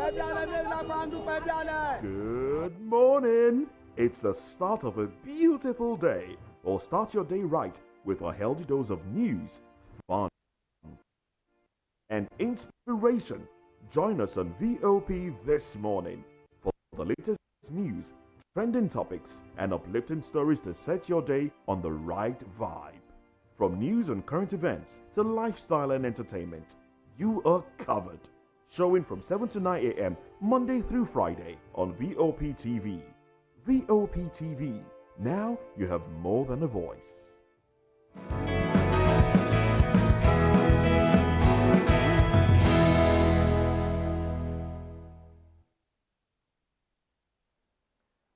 Good morning. It's the start of a beautiful day. Or start your day right with a healthy dose of news, fun, and inspiration. Join us on VOP this morning for the latest news, trending topics, and uplifting stories to set your day on the right vibe. From news and current events to lifestyle and entertainment, you are covered. Showing from 7 to 9 a.m. Monday through Friday on VOP TV. VOP TV. Now you have more than a voice.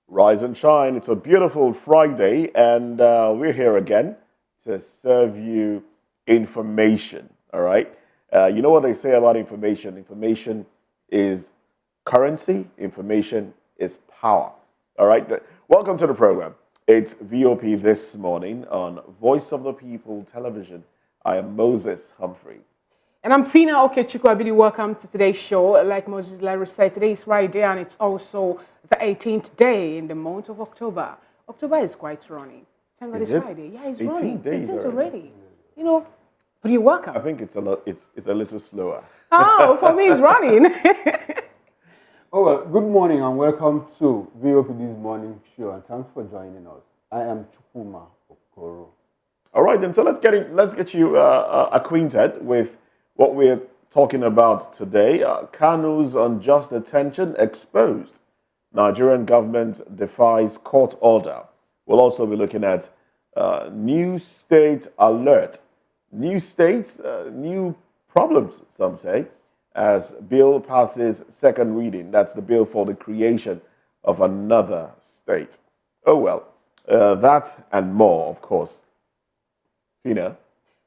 Rise and shine. It's a beautiful Friday, and we're here again to serve you information. All right. You know what they say about information? Information is currency. Information is power. All right. Welcome to the program. It's VOP this morning on Voice of the People Television. I am Moses Humphrey. And I'm Fina Okechukwu. Welcome to today's show. Like Moses Larry said, today is Friday and it's also the 18th day in the month of October. October is quite running. Thank God it's Friday. Yeah, it's 18 running. Days 18th already. You know, but you're welcome. I think it's a little slower. Oh, for me it's running. Oh, well, good morning and welcome to VOP This Morning Show, and thanks for joining us. I am Chukuma Okoro. All right, then. So let's get you acquainted with what we're talking about today. Kanu'S Unjust Detention exposed. Nigerian government defies court order. We'll also be looking at new state alert. New states, new problems, some say, as bill passes second reading. That's the bill for the creation of another state. Oh, well, that and more, of course. Fina?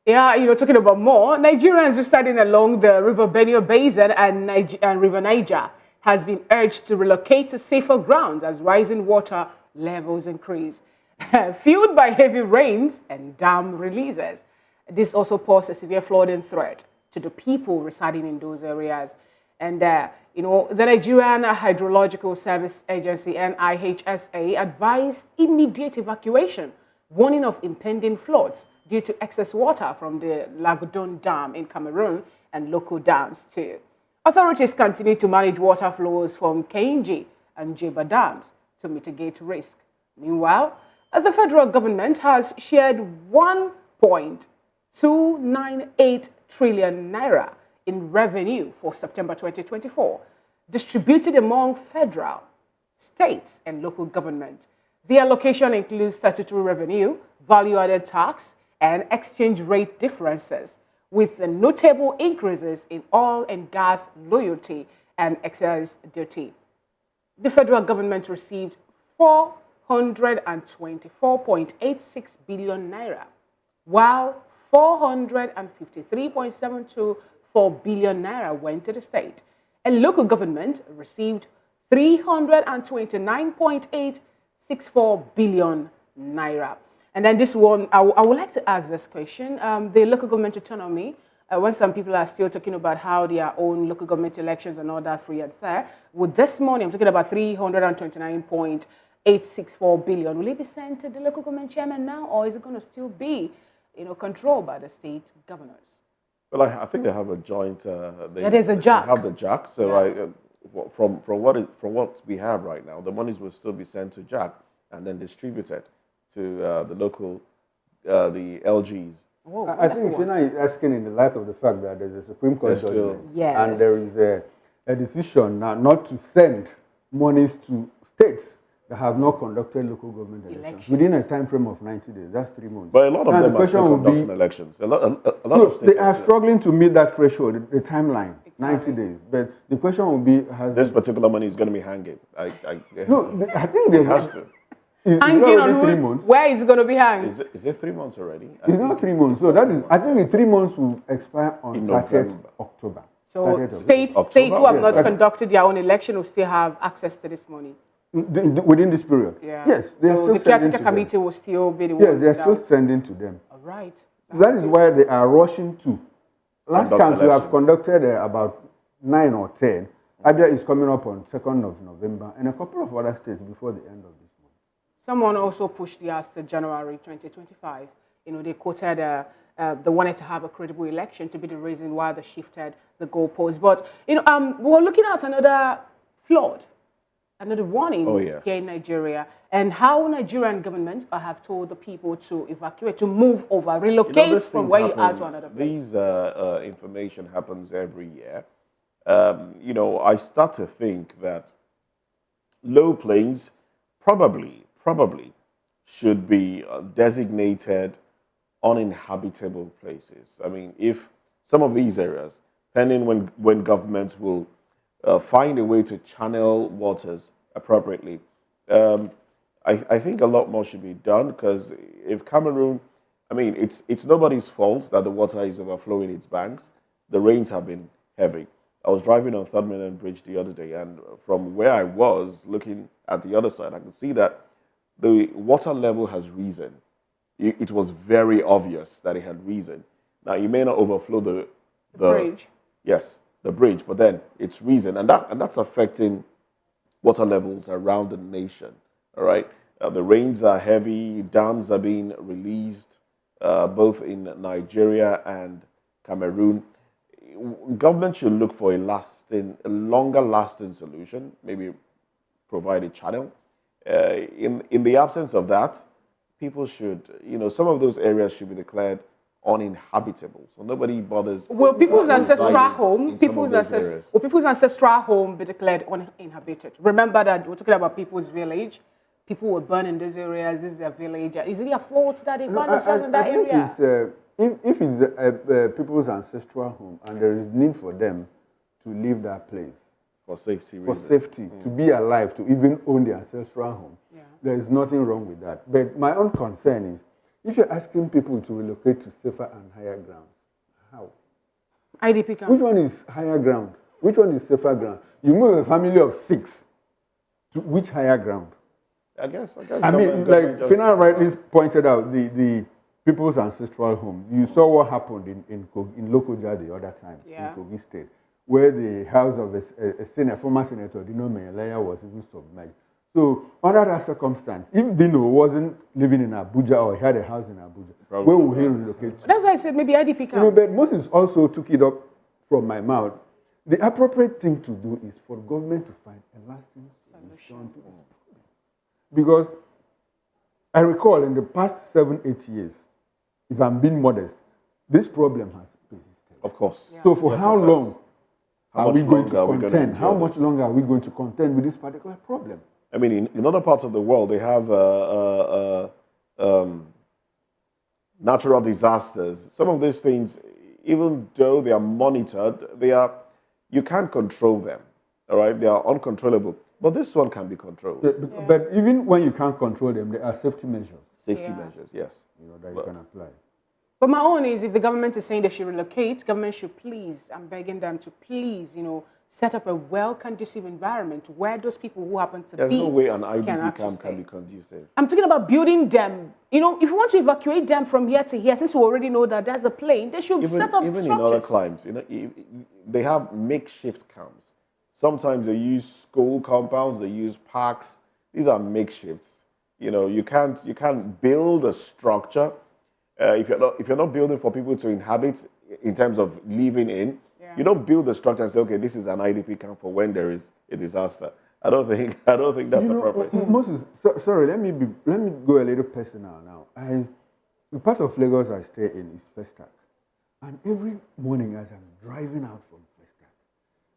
Yeah, talking about more, Nigerians residing along the River Benue Basin and River Niger has been urged to relocate to safer grounds as rising water levels increase, fueled by heavy rains and dam releases. This also poses a severe flooding threat to the people residing in those areas. And, the Nigerian Hydrological Service Agency, NIHSA, advised immediate evacuation, warning of impending floods due to excess water from the Lagodon Dam in Cameroon and local dams too. Authorities continue to manage water flows from Kainji and Jeba dams to mitigate risk. Meanwhile, the federal government has shared 1.298 trillion naira in revenue for September 2024, distributed among federal, states, and local government. The allocation includes statutory revenue, value-added tax, and exchange rate differences, with the notable increases in oil and gas royalty and excise duty. The federal government received 424.86 billion naira, while 453.724 billion naira went to the state, and local government received 329.864 billion naira. And then this one, I would like to ask this question. The local government autonomy, when some people are still talking about how their own local government elections are not that free and fair, with this morning, I'm talking about 329.864 billion. Will it be sent to the local government chairman now, or is it going to still be, controlled by the state governors? Well, I think they have a joint. There's a JAC. They have the JAC. So, yeah. From what we have right now, the monies will still be sent to JAC and then distributed to the local, the LGs. Whoa, I think Fina is asking in the light of the fact that there's a Supreme Court judgment, yes, and there is a decision now not to send monies to states that have not conducted local government elections within a time frame of 90 days. That's 3 months. But a lot of them are still conducting elections. A lot of states they are struggling to meet that threshold, the timeline, 90 days. But the question will be, has this particular money is going to be hanging? I think they has to. Hanging on 3 months. Where is it going to be hanging? Is it 3 months already? It's not 3 months. So that is, I think the 3 months will expire on 30th October. So states who have not conducted their own election will still have access to this money. Within this period. Yeah. Yes. So the caretaker committee will still be the one. Yes, they are still sending to them. All right. That is why they are rushing to. Last count we have conducted about 9 or 10, Abia is coming up on 2nd of November, and a couple of other states before the end of this month. Someone also pushed theirs to January 2025. They quoted they wanted to have a credible election to be the reason why they shifted the goalposts. But we're looking at another flood, another warning here in Nigeria, and how Nigerian government have told the people to evacuate, to move over, relocate from where you are to another place. These information happens every year. I start to think that low plains probably should be designated uninhabitable places. I mean, if some of these areas, depending when governments will find a way to channel waters appropriately, I think a lot more should be done, because if Cameroon, I mean, it's nobody's fault that the water is overflowing its banks. The rains have been heavy. I was driving on Third Mainland Bridge the other day, and from where I was looking at the other side, I could see that the water level has risen. It was very obvious that it had risen. Now, you may not overflow the bridge. Yes, the bridge, but then it's risen, and that's affecting water levels around the nation. All right, the rains are heavy. Dams are being released, both in Nigeria and Cameroon. Government should look for a longer-lasting solution. Maybe provide a channel. In the absence of that, people should, some of those areas should be declared uninhabitable, so nobody bothers. Will people's ancestral home, people's ancestral home be declared uninhabited? Remember that we're talking about people's village. People were born in these areas. This is their village. Is it their fault that they find themselves in that area? If it's people's ancestral home and there is need for them to leave that place for safety reasons. To be alive, to even own the ancestral home, there is nothing wrong with that. But my own concern is, if you're asking people to relocate to safer and higher grounds, how? IDP camps. Which one is higher ground? Which one is safer ground? You move a family of 6 to which higher ground? I guess. I mean, like Fina rightly pointed out, the people's ancestral home. You saw what happened in Lokoja the other time in Kogi State, where the house of a former senator, Dino Menyelaya, was even submerged. So, under that circumstance, if Dino wasn't living in Abuja or he had a house in Abuja, where would he relocate to? That's why I said maybe IDP camp. But Moses also took it up from my mouth. The appropriate thing to do is for government to find a lasting solution to this problem. Because I recall in the past 7-8 years, if I'm being modest, this problem has persisted. Of course. So for how long are we going to contend? How much longer are we going to contend with this particular problem? I mean, in other parts of the world, they have natural disasters. Some of these things, even though they are monitored, you can't control them. All right, they are uncontrollable. But this one can be controlled. But even when you can't control them, there are safety measures. Safety measures, yes. That you can apply. But my own is, if the government is saying they should relocate, government should please, I'm begging them to please, set up a well-conducive environment where those people who happen to There's be no way an IDP camp can be conducive. I'm talking about building them. If you want to evacuate them from here to here, since we already know that there's a plane, they should set up even structures. in other climes, they have makeshift camps. Sometimes they use school compounds, they use parks. These are makeshifts. You can't build a structure if you're not building for people to inhabit in terms of living in. You don't build a structure and say, okay, this is an IDP camp for when there is a disaster. I don't think that's appropriate. Moses, sorry, let me go a little personal now. The part of Lagos I stay in is Festac, and every morning as I'm driving out from Festac,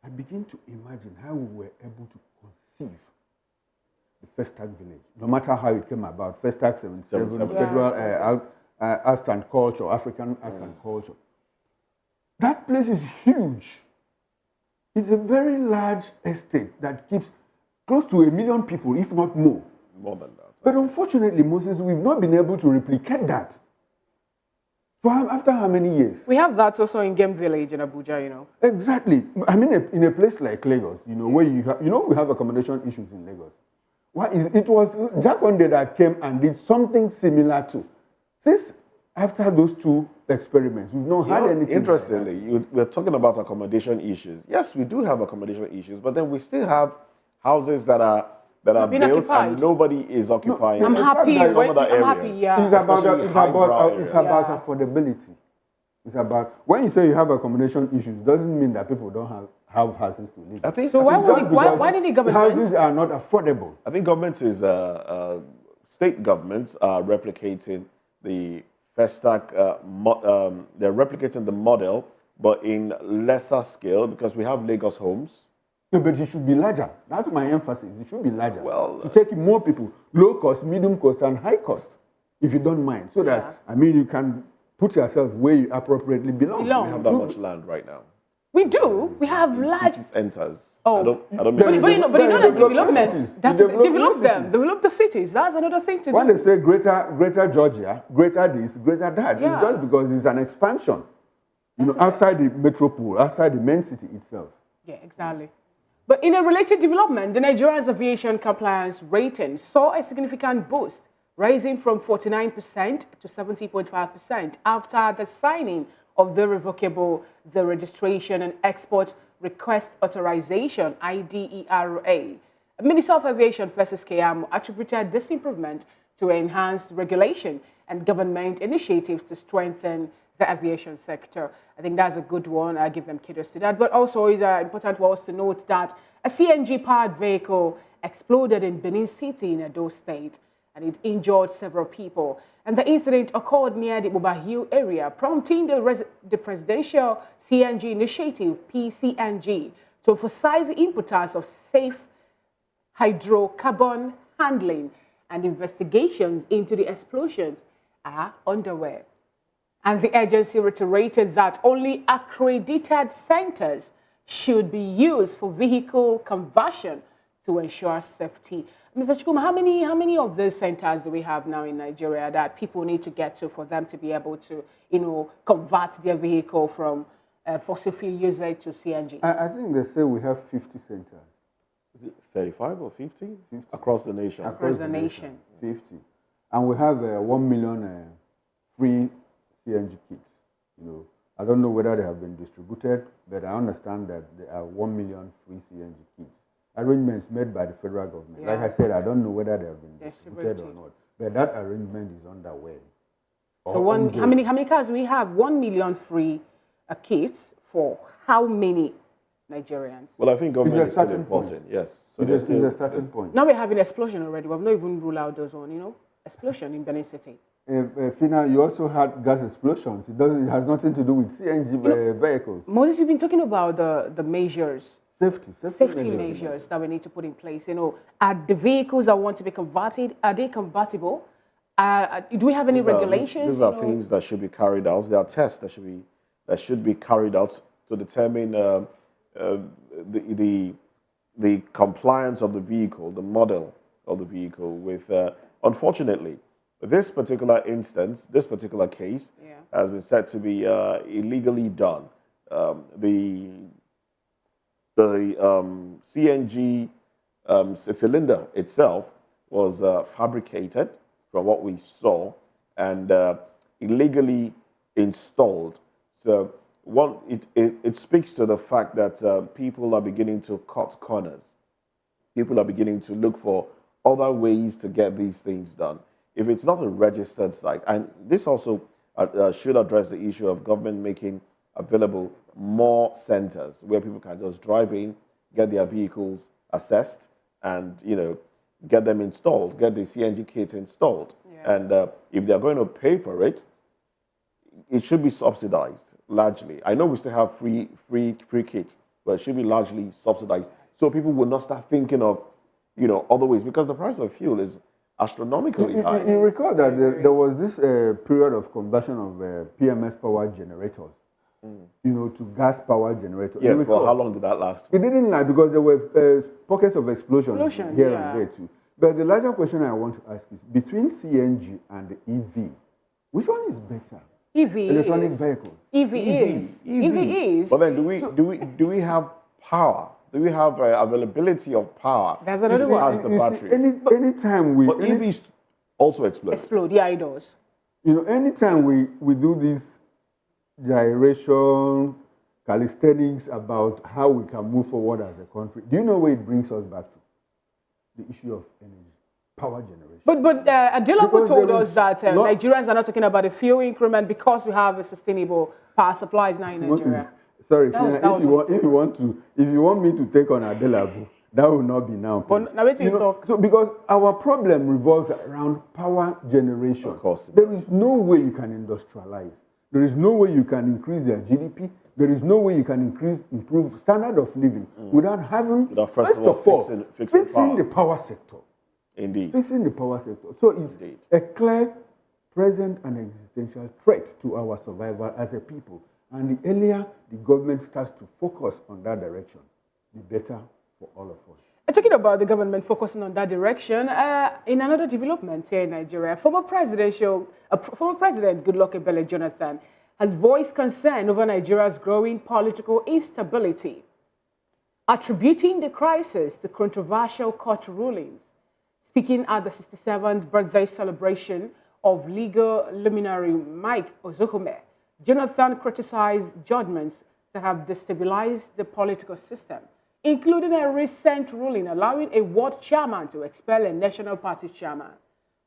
I begin to imagine how we were able to conceive the Festac village, no matter how it came about. Festac 77, Federal Arts and Culture, African Arts and Culture. That place is huge. It's a very large estate that keeps close to 1 million people, if not more. More than that. But unfortunately, Moses, we've not been able to replicate that. After how many years? We have that also in Game Village in Abuja, Exactly. I mean, in a place like Lagos, where we have accommodation issues in Lagos. It was Jack one day that came and did something similar to. Since after those two experiments. We've not had anything. Interestingly, we're talking about accommodation issues. Yes, we do have accommodation issues, but then we still have houses that are being built occupied. and nobody is occupying. I'm happy. some other I'm happy. areas. Yeah. It's about Especially it's highbrow about areas. affordability. It's about when you say you have accommodation issues, doesn't mean that people don't have houses to live. I think. So I think why did the government? Houses are not affordable. I think government is state governments are replicating the Festac. They're replicating the model, but in lesser scale because we have Lagos homes. No, but it should be larger. That's my emphasis. It should be larger. Well, to take in more people, low cost, medium cost, and high cost, if you don't mind, so that you can put yourself where you appropriately belong. We have that much land right now. We do. We have In large. city centers. Oh. I don't But mean you know that development. cities. That's develop them. Develop the cities. That's another thing to When do. they say greater Georgia, greater this, greater that, Yeah. it's just because it's an expansion. Outside the metropole, outside the main city itself. Yeah, exactly. But in a related development, the Nigeria's aviation compliance rating saw a significant boost, rising from 49% to 70.5% after the signing of the Registration and Export Request Authorization (IDERA). Minister of Aviation Festus Keyamo attributed this improvement to enhanced regulation and government initiatives to strengthen the aviation sector. I think that's a good one. I give them kudos to that. But also, it's important for us to note that a CNG-powered vehicle exploded in Benin City in Edo State, and it injured several people. And the incident occurred near the Buba Hill area, prompting the Presidential CNG Initiative, PCNG, to emphasize the importance of safe hydrocarbon handling, and investigations into the explosions are underway. And the agency reiterated that only accredited centers should be used for vehicle conversion to ensure safety. Mr. Chukuma, how many of these centers do we have now in Nigeria that people need to get to for them to be able to, convert their vehicle from fossil fuel usage to CNG? I think they say we have 50 centers. Is it 35 or 50? Across the nation. Across the nation. 50. And we have 1 million free CNG kits. I don't know whether they have been distributed, but I understand that there are 1 million free CNG kits. Arrangements made by the federal government. Yeah. Like I said, I don't know whether they have been distributed or not, but that arrangement is underway. So how many cars do we have? 1 million free kits for how many Nigerians? Well, I think government It's a is still starting important. point. Yes. So It's a starting point. Now we're having explosion already. We've not even ruled out those one, explosion in Benin City. Fina, you also had gas explosions. It has nothing to do with CNG vehicles. Moses, you've been talking about the measures. Safety measures that we need to put in place. Are the vehicles that want to be converted, are they convertible? Do we have any regulations? These are things that should be carried out. There are tests that should be carried out to determine the compliance of the vehicle, the model of the vehicle. With unfortunately, this particular instance, this particular case, has been said to be illegally done. The CNG cylinder itself was fabricated from what we saw and illegally installed. So it speaks to the fact that people are beginning to cut corners. People are beginning to look for other ways to get these things done. If it's not a registered site, and this also should address the issue of government making available more centers where people can just drive in, get their vehicles assessed, and get them installed, get the CNG kits installed. And if they're going to pay for it, it should be subsidized largely. I know we still have free kits, but it should be largely subsidized so people will not start thinking of other ways, because the price of fuel is astronomically high. You recall that there was this period of conversion of PMS power generators, to gas power generators. Yes, well, how long did that last? It didn't last because there were pockets of explosions here and there too. But the larger question I want to ask is, between CNG and the EV, which one is better? EV Electronic is. vehicles. EV is. But then do we have power? Do we have availability of power? That's another one. As the batteries. Anytime we... But EVs also explode. Explode, yeah, it does. Anytime we do this gyration, calisthenics about how we can move forward as a country. Do you know where it brings us back to? The issue of energy, power generation. But Adilapo Because told there us is that not- Nigerians are not talking about a fuel increment because we have a sustainable power supplies now in Nigeria. Sorry, That was- Fina, that was what he told if you want me to take on Adelabu, that will not be now. But please. now wait till you know, talk. So because our problem revolves around power generation. Of course. There is no way you can industrialize. There is no way you can increase their GDP. There is no way you can improve standard of living without having, Without first of all fixing power. the power sector. Indeed. Fixing the power sector. So it's Indeed. a clear, present, and existential threat to our survival as a people. And the earlier the government starts to focus on that direction, the better for all of us. Talking about the government focusing on that direction, in another development here in Nigeria, former President Goodluck Ebele Jonathan has voiced concern over Nigeria's growing political instability, attributing the crisis to controversial court rulings. Speaking at the 67th birthday celebration of legal luminary Mike Ozohume, Jonathan criticized judgments that have destabilized the political system, including a recent ruling allowing a ward chairman to expel a national party chairman.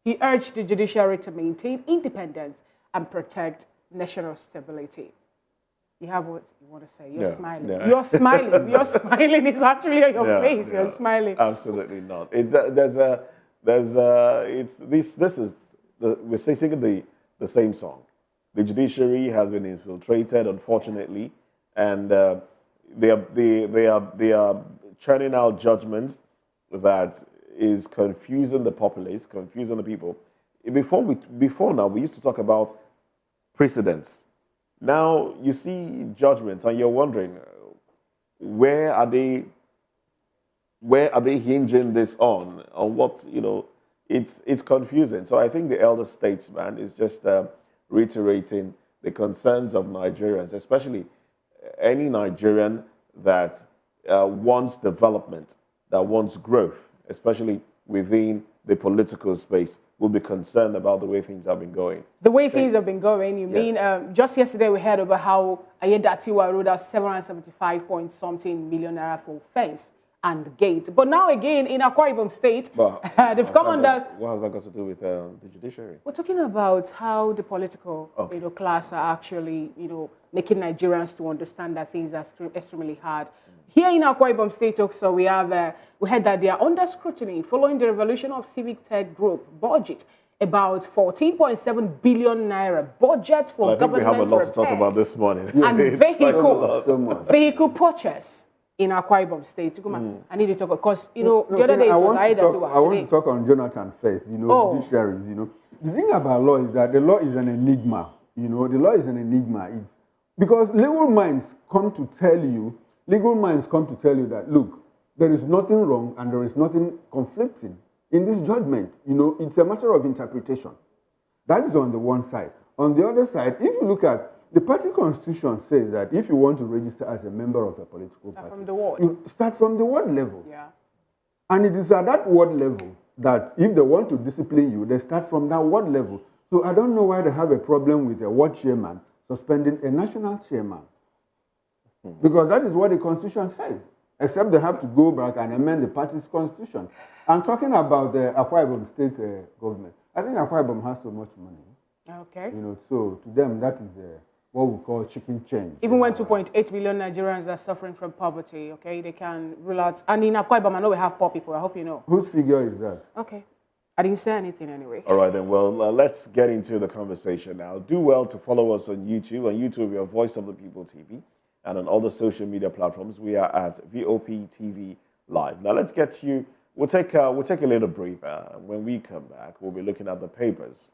He urged the judiciary to maintain independence and protect national stability. You have what you want to say. You're smiling. Yeah. You're smiling. You're smiling. It's actually on your face. You're smiling. Absolutely not. It's we're singing the same song. The judiciary has been infiltrated, unfortunately, and they are churning out judgments that is confusing the populace, confusing the people. Before now, we used to talk about precedents. Now you see judgments, and you're wondering where are they hinging this on what, it's confusing. So I think the elder statesman is just reiterating the concerns of Nigerians, especially any Nigerian that wants development, that wants growth, especially within the political space, will be concerned about the way things have been going. The way things have been going, you mean? Just yesterday we heard about how Ayedatiwa wrote out 775 point something million naira for fence and gate. But now again, in Akwa Ibom State, they've come under... What has that got to do with the judiciary? We're talking about how the political class are actually, making Nigerians to understand that things are extremely hard. Here in Akwa Ibom State also, we heard that they are under scrutiny following the revolution of Civic Tech Group budget, about 14.7 billion naira budget for government repairs. I think we have a lot to talk about this morning. And vehicle purchase in Akwa Ibom State. I need to talk because, the other day it was Ayedatiwa. I want to talk on Jonathan first, judiciaries, The thing about law is that the law is an enigma. The law is an enigma. It's because legal minds come to tell you that, look, there is nothing wrong and there is nothing conflicting in this judgment. It's a matter of interpretation. That is on the one side. On the other side, if you look at the party constitution says that if you want to register as a member of a political party, from the ward. You start from the ward level. Yeah. And it is at that ward level that if they want to discipline you, they start from that ward level. So I don't know why they have a problem with a ward chairman suspending a national chairman. Because that is what the constitution says. Except they have to go back and amend the party's constitution. I'm talking about the Akwa Ibom state government. I think Akwa Ibom has so much money. Okay. So to them that is what we call chicken change. Even when 2.8 million Nigerians are suffering from poverty, okay, they can rule out. And in Akwa Ibom, I know we have poor people. I hope you know. Whose figure is that? Okay. I didn't say anything anyway. All right, then. Well, let's get into the conversation now. Do well to follow us on YouTube. On YouTube, we are Voice of the People TV. And on all the social media platforms, we are at VOP TV Live. Now, let's get to you. We'll take a little breather. When we come back, we'll be looking at the papers.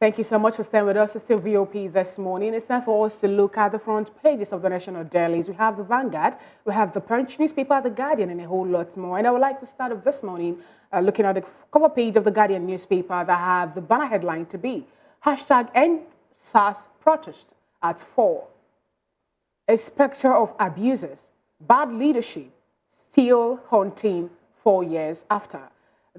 Thank you so much for staying with us. It's still VOP this morning. It's time for us to look at the front pages of the national dailies. We have the Vanguard, we have the Punch newspaper, the Guardian, and a whole lot more. And I would like to start off this morning looking at the cover page of the Guardian newspaper that have the banner headline to be #EndSARS protest at 4. A spectre of abuses, bad leadership, still haunting 4 years after.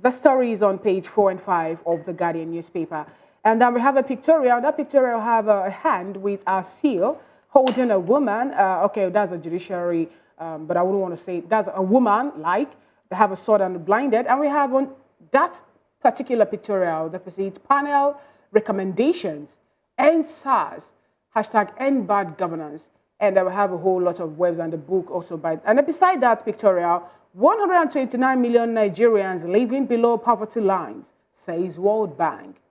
The story is on page 4 and 5 of the Guardian newspaper. And then we have a pictorial. That pictorial have a hand with a seal holding a woman. Okay, that's a judiciary, but I wouldn't want to say that's a woman, like, they have a sword and blinded. And we have on that particular pictorial that precedes panel recommendations, end SARS, #end bad governance. And I will have a whole lot of webs and the book also by. And beside that pictorial, 129 million Nigerians living below poverty lines, says World Bank.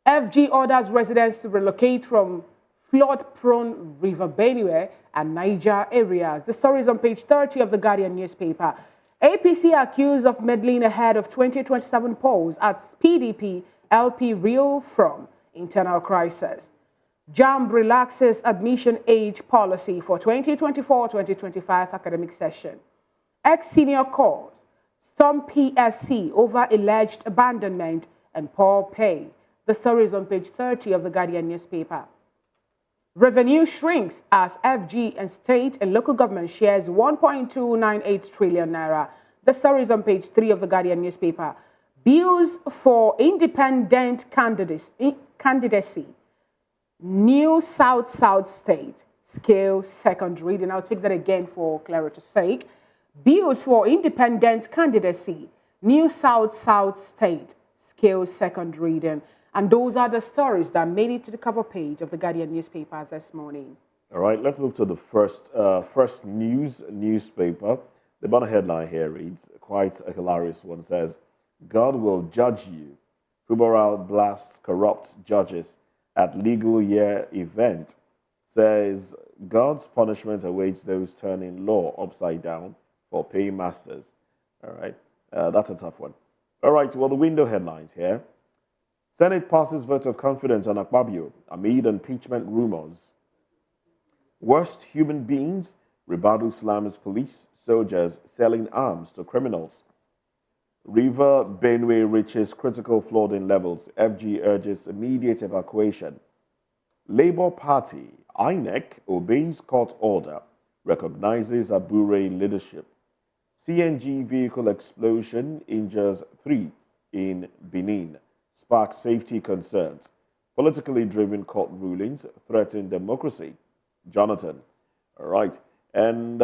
FG orders residents to relocate from flood-prone River Benue and Niger areas. The story is on page 30 of the Guardian newspaper. APC accused of meddling ahead of 2027 polls at PDP LP reel from internal crisis. JAMB relaxes admission age policy for 2024-2025 academic session. Ex-senior calls storm PSC over alleged abandonment and poor pay. The story is on page 30 of the Guardian newspaper. Revenue shrinks as FG and state and local government shares 1.298 trillion naira. The story is on page 3 of the Guardian newspaper. Bills for independent candidacy. New South State scale second reading. I'll take that again for clarity's sake. Bills for independent candidacy. New South State scale second reading. And those are the stories that made it to the cover page of the Guardian newspaper this morning. All right, let's move to the first newspaper. The banner headline here reads, quite a hilarious one, says, God will judge you. Fubaral blasts corrupt judges at legal year event. Says, God's punishment awaits those turning law upside down for paymasters. All right, that's a tough one. All right, well, the window headlines here. Senate passes vote of confidence on Akpabio amid impeachment rumors. Worst human beings, Ribadu slams police, soldiers selling arms to criminals. River Benue reaches critical flooding levels. FG urges immediate evacuation. Labour Party, INEC, obeys court order, recognizes Abure leadership. CNG vehicle explosion injures 3 in Benin. Sparks safety concerns. Politically driven court rulings threaten democracy. Jonathan. All right. And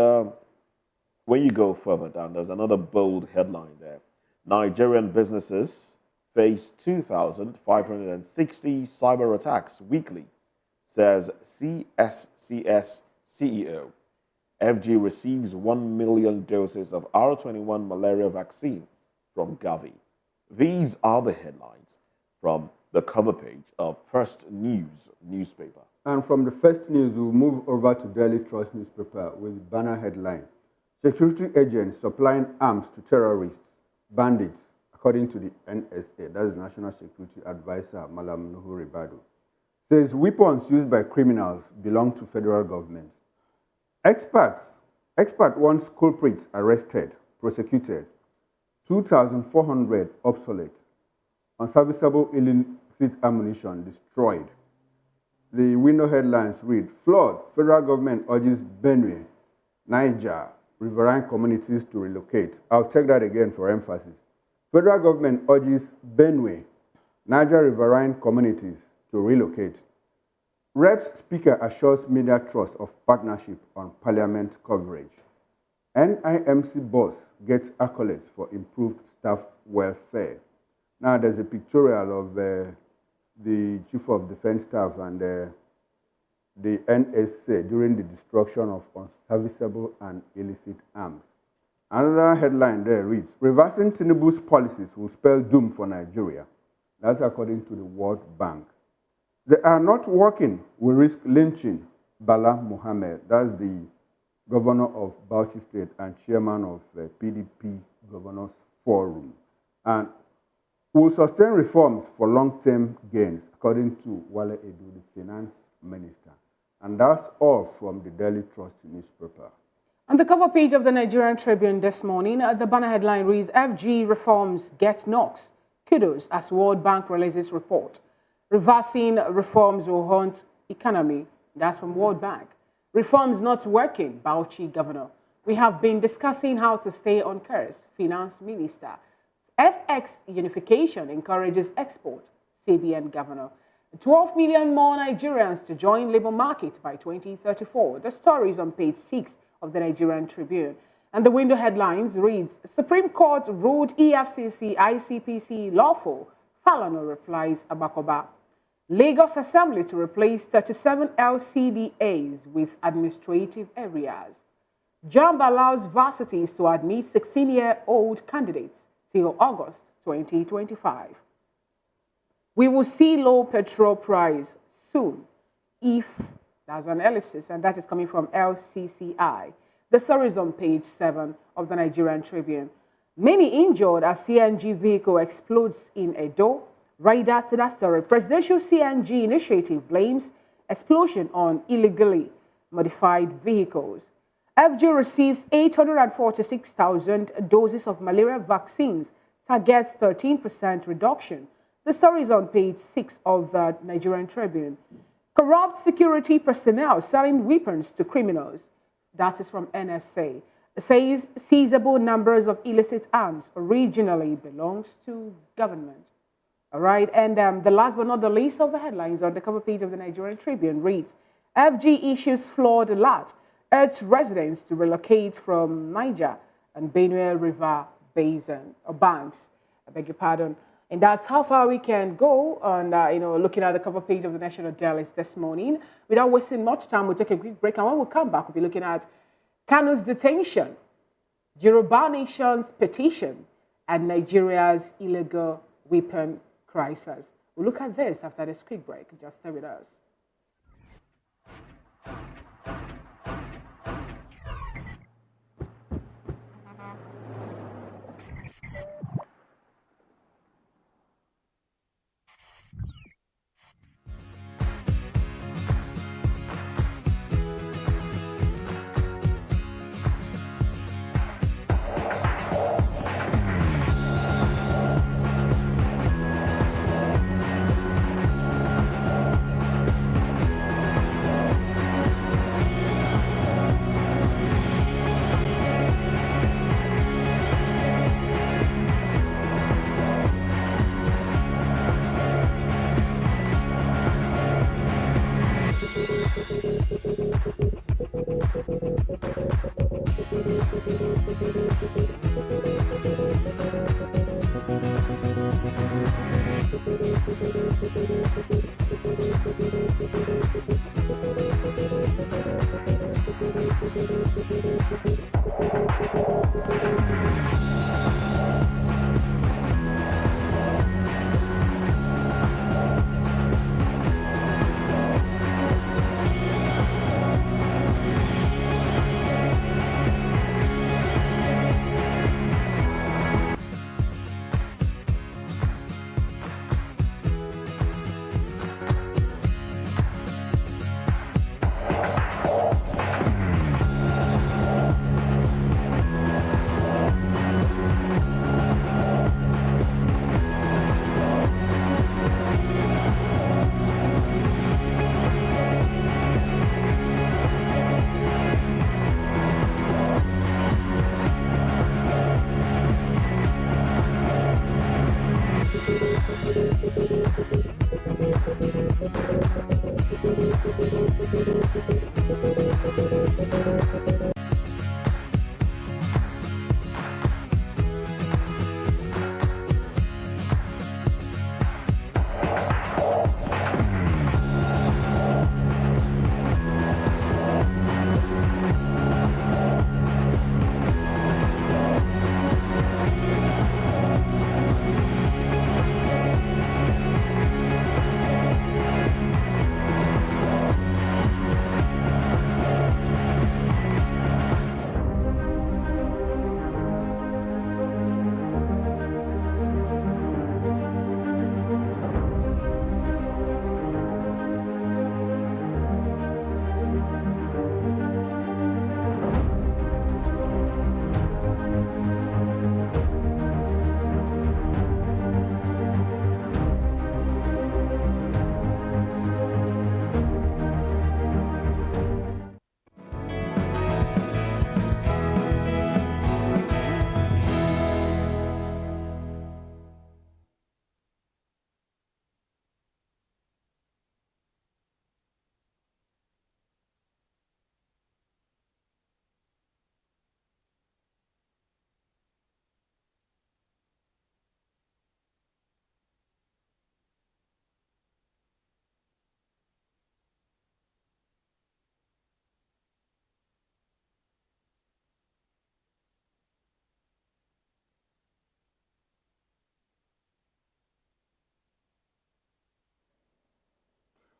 when you go further down, there's another bold headline there. Nigerian businesses face 2,560 cyber attacks weekly, says CSCS CEO. FG receives 1 million doses of R21 malaria vaccine from Govt. These are the headlines from the cover page of First News newspaper. And from the First News, we'll move over to Daily Trust newspaper with banner headline. Security agents supplying arms to terrorists, bandits, according to the NSA, that is National Security Advisor Malam Nuhu Ribadu, says weapons used by criminals belong to federal government. Expert wants culprits arrested, prosecuted, 2,400 obsolete, unserviceable illicit ammunition destroyed. The window headlines read, flood, federal government urges Benue, Niger, riverine communities to relocate. I'll take that again for emphasis. Federal government urges Benue, Niger riverine communities to relocate. Reps Speaker assures media trust of partnership on parliament coverage. NIMC boss gets accolades for improved staff welfare. Now there's a pictorial of the Chief of Defense Staff and the NSA during the destruction of unserviceable and illicit arms. Another headline there reads, reversing Tinubu's policies will spell doom for Nigeria. That's according to the World Bank. They are not working, we risk lynching Bala Mohammed. That's the governor of Bauchi State and chairman of PDP Governors Forum. And will sustain reforms for long-term gains, according to Wale Edu, the finance minister. And that's all from the Daily Trust newspaper. On the cover page of the Nigerian Tribune this morning, the banner headline reads, FG reforms get knocks. Kudos as World Bank releases report. Reversing reforms will haunt economy. That's from World Bank. Reforms not working, Bauchi governor. We have been discussing how to stay on course, finance minister. FX unification encourages export, CBN governor. 12 million more Nigerians to join labor market by 2034. The story is on page 6 of the Nigerian Tribune. And the window headlines reads, Supreme Court ruled EFCC ICPC lawful. Falana replies Abakoba. Lagos Assembly to replace 37 LCDAs with administrative areas. JAMB allows varsities to admit 16-year-old candidates till August 2025. We will see low petrol price soon if that's an ellipsis, and that is coming from LCCI. The story is on page 7 of the Nigerian Tribune. Many injured as CNG vehicle explodes in Edo. Right after that story, Presidential CNG initiative blames explosion on illegally modified vehicles. FG receives 846,000 doses of malaria vaccines, targets 13% reduction. The story is on page 6 of the Nigerian Tribune. Corrupt security personnel selling weapons to criminals. That is from NSA. It says seizable numbers of illicit arms originally belongs to government. All right, and the last but not the least of the headlines on the cover page of the Nigerian Tribune reads, FG issues flawed alert, urges residents to relocate from Niger and Benue River Basin, or banks, I beg your pardon. And that's how far we can go on, looking at the cover page of the National Dailies this morning. Without wasting much time, we'll take a quick break. And when we come back, we'll be looking at Kanu'S detention, Yoruba Nation's petition, and Nigeria's illegal weapon crisis. We'll look at this after this quick break. Just stay with us.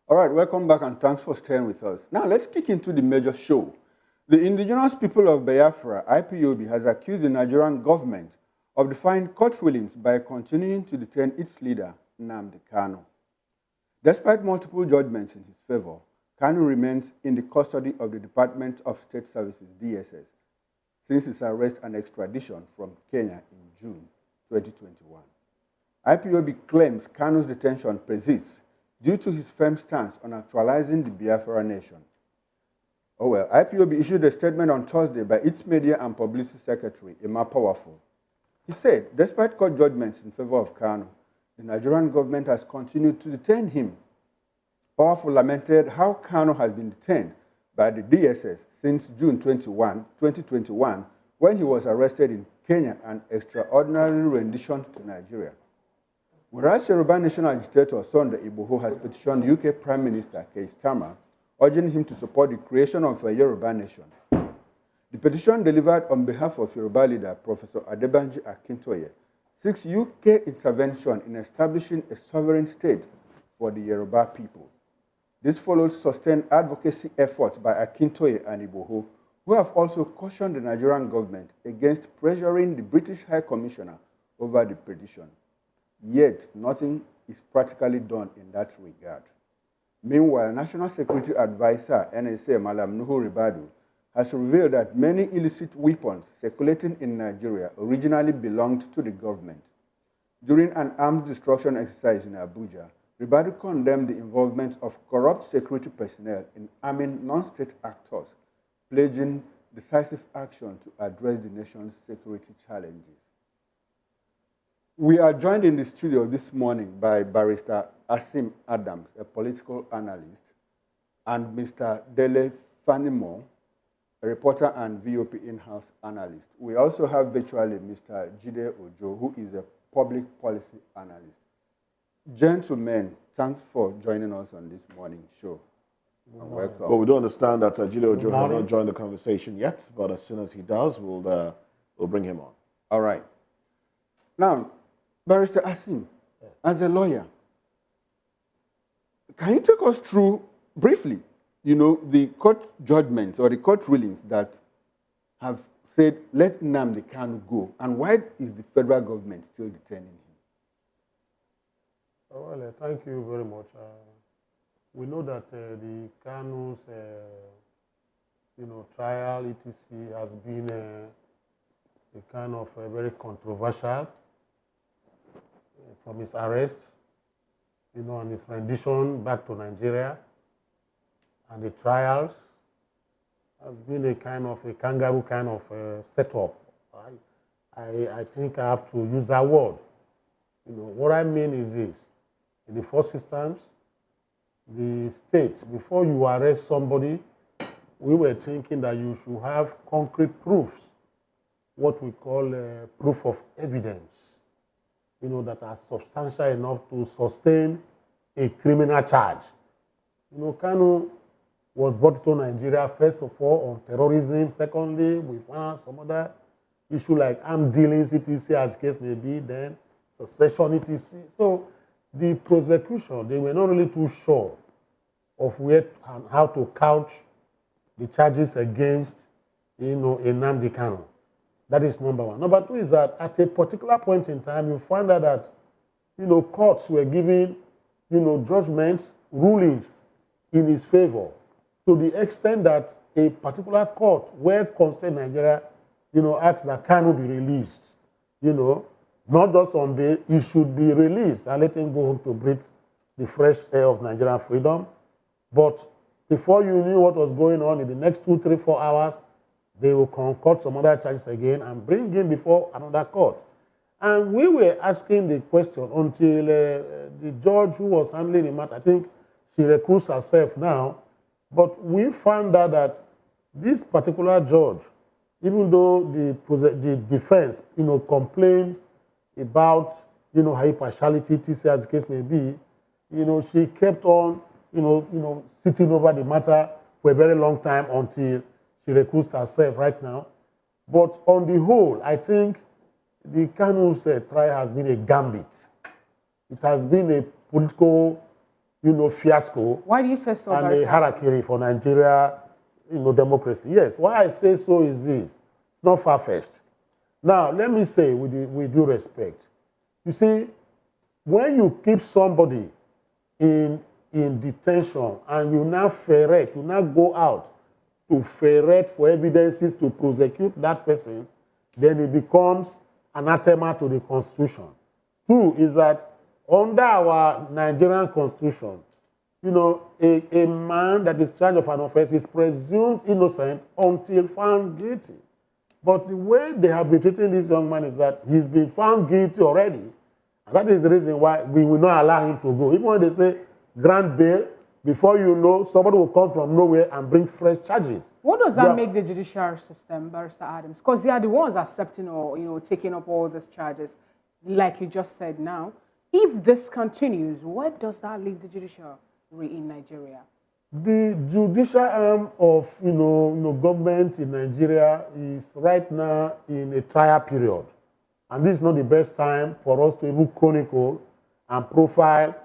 All right, welcome back and thanks for staying with us. Now let's kick into the major show. The indigenous people of Biafra, IPOB, has accused the Nigerian government of defying court rulings by continuing to detain its leader, Nnamdi Kanu. Despite multiple judgments in his favor, Kanu remains in the custody of the Department of State Services, DSS, since his arrest and extradition from Kenya in June 2021. IPOB claims Kanu's detention persists due to his firm stance on actualizing the Biafra nation. Oh well, IPOB issued a statement on Thursday by its media and publicity secretary, Emma Powerful. He said, despite court judgments in favor of Kanu, the Nigerian government has continued to detain him. Powerful lamented how Kanu has been detained by the DSS since June 2021, when he was arrested in Kenya and extraordinarily renditioned to Nigeria. Whereas Yoruba Nation agitator Sunday Igboho has petitioned UK Prime Minister Keir Starmer, urging him to support the creation of a Yoruba nation. The petition delivered on behalf of Yoruba leader Professor Adebanji Akintoye seeks UK intervention in establishing a sovereign state for the Yoruba people. This follows sustained advocacy efforts by Akintoye and Igboho, who have also cautioned the Nigerian government against pressuring the British High Commissioner over the petition. Yet, nothing is practically done in that regard. Meanwhile, National Security Advisor NSA Malam Nuhu Ribadu has revealed that many illicit weapons circulating in Nigeria originally belonged to the government. During an armed destruction exercise in Abuja, Ribadu condemned the involvement of corrupt security personnel in arming non-state actors, pledging decisive action to address the nation's security challenges. We are joined in the studio this morning by Barrister Asim Adams, a political analyst, and Mr. Dele Fanimo, a reporter and VOP in-house analyst. We also have virtually Mr. Jide Ojo, who is a public policy analyst. Gentlemen, thanks for joining us on this morning show. And welcome. Well, we do understand that Jide Ojo has not joined the conversation yet, but as soon as he does, we'll bring him on. All right. Now, Barrister Asim, as a lawyer, can you take us through briefly, the court judgments or the court rulings that have said, let Nnamdi Kanu go, and why is the federal government still detaining him? Well, thank you very much. We know that the Kanu's, trial, etc., has been a kind of very controversial from his arrest, and his rendition back to Nigeria, and the trials has been a kind of a kangaroo kind of setup. I think I have to use that word. What I mean is this. In the first instance, the state, before you arrest somebody, we were thinking that you should have concrete proofs, what we call proof of evidence, that are substantial enough to sustain a criminal charge. Kanu was brought to Nigeria, first of all, on terrorism. Secondly, we found some other issue like armed dealings, etc., as case may be, then succession, etc. So the prosecution, they were not really too sure of where and how to couch the charges against, Nnamdi Kanu. That is number one. Number two is that at a particular point in time, you find out that, courts were giving, judgments, rulings in his favor, to the extent that a particular court where constituted Nigeria, asked that Kanu be released, not just on bail, he should be released and let him go home to breathe the fresh air of Nigerian freedom. But before you knew what was going on, in the next 2, 3, 4 hours, they will concoct some other charges again and bring him before another court. And we were asking the question until the judge who was handling the matter, I think she recused herself now, but we found out that this particular judge, even though the defense, complained about, her partiality, etc., as the case may be, she kept on, sitting over the matter for a very long time until she recused herself right now. But on the whole, I think the Kanu's trial has been a gambit. It has been a political, fiasco Why do you say so? and a Barrister harakiri for Nigeria, democracy. Yes, why I say so is this. It's not far-fetched. Now, let me say with due respect, you see, when you keep somebody in detention and you now ferret, you now go out to ferret for evidences to prosecute that person, then it becomes anathema to the Constitution. Two is that under our Nigerian Constitution, a man that is charged of an offense is presumed innocent until found guilty. But the way they have been treating this young man is that he's been found guilty already. And that is the reason why we will not allow him to go. Even when they say grant bail, before you know, somebody will come from nowhere and bring fresh charges. What does that make the judicial system, Barrister Adams? Because they are the ones accepting or taking up all these charges, like you just said now. If this continues, where does that leave the judiciary in Nigeria? The judicial arm of government in Nigeria is right now in a trial period, and this is not the best time for us to even chronicle and profile,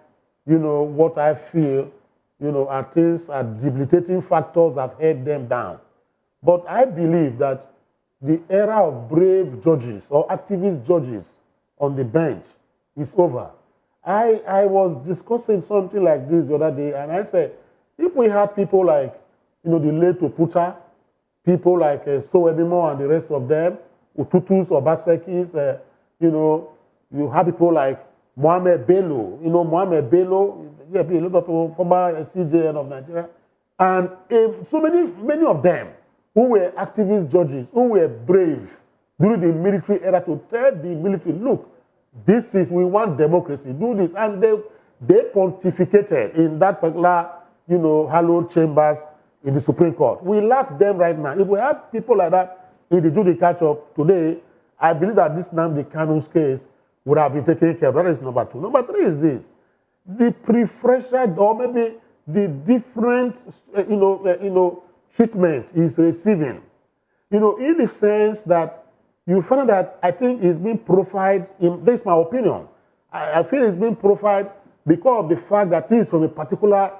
what I feel, are things, are debilitating factors that held them down. But I believe that the era of brave judges or activist judges on the bench is over. I was discussing something like this the other day, and I said, if we had people like, the late Oputa, people like Sowebimo and the rest of them, Ututus or Basekis, you have people like Mohamed Bello, Mohamed Bello, a lot of people, former CJN of Nigeria, and so many of them who were activist judges, who were brave during the military era to tell the military, look, we want democracy, do this. And they pontificated in that particular, hallowed chambers in the Supreme Court. We lack them right now. If we had people like that in the judicature today, I believe that this Nnamdi Kanu'S case would have been taken care of. That is number two. Number three is this. The preferential, or maybe the different, treatment is receiving. In the sense that you find that I think it's being profiled, this is my opinion. I feel it's being profiled because of the fact that it is from a particular,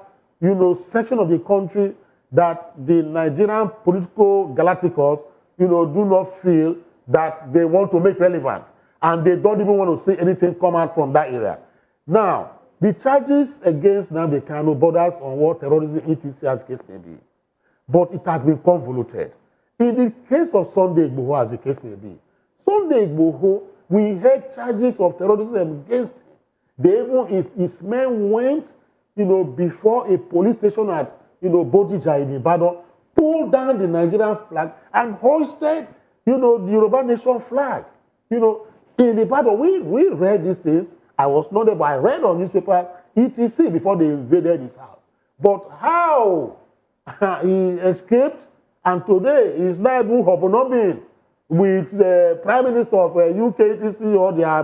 section of the country that the Nigerian political galacticos, do not feel that they want to make relevant. And they don't even want to see anything come out from that area. Now, the charges against Nnamdi Kanu borders on what terrorism, etc. as case may be. But it has been convoluted. In the case of Sunday Igboho, as the case may be, Sunday Igboho, we had charges of terrorism against him. His men went, before a police station at, Bodija in Ibadan, pulled down the Nigerian flag and hoisted, the Yoruba Nation flag. In Ibadan, we read these things. I was not there, but I read on newspapers, etc. before they invaded his house. But how he escaped? And today is now even hobnobbing with the Prime Minister of UK, etc., or their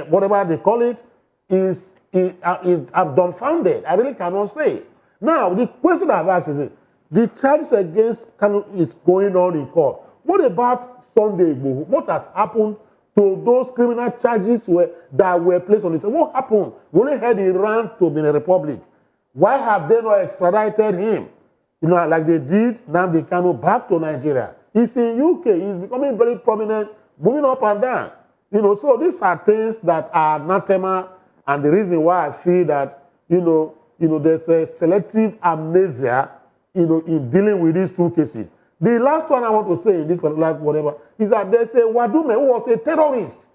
whatever they call it, is dumbfounded. I really cannot say. Now, the question I've asked is, the charges against Kanu is going on in court. What about Sunday Igboho? What has happened to those criminal charges that were placed on him? What happened? We only heard he ran to Benin Republic. Why have they not extradited him? Like they did Nnamdi Kanu back to Nigeria. He's in UK. He's becoming very prominent, moving up and down. So these are things that are anathema, and the reason why I feel that, there's a selective amnesia, in dealing with these two cases. The last one I want to say in this particular whatever is that there's a Wadume who was a terrorist.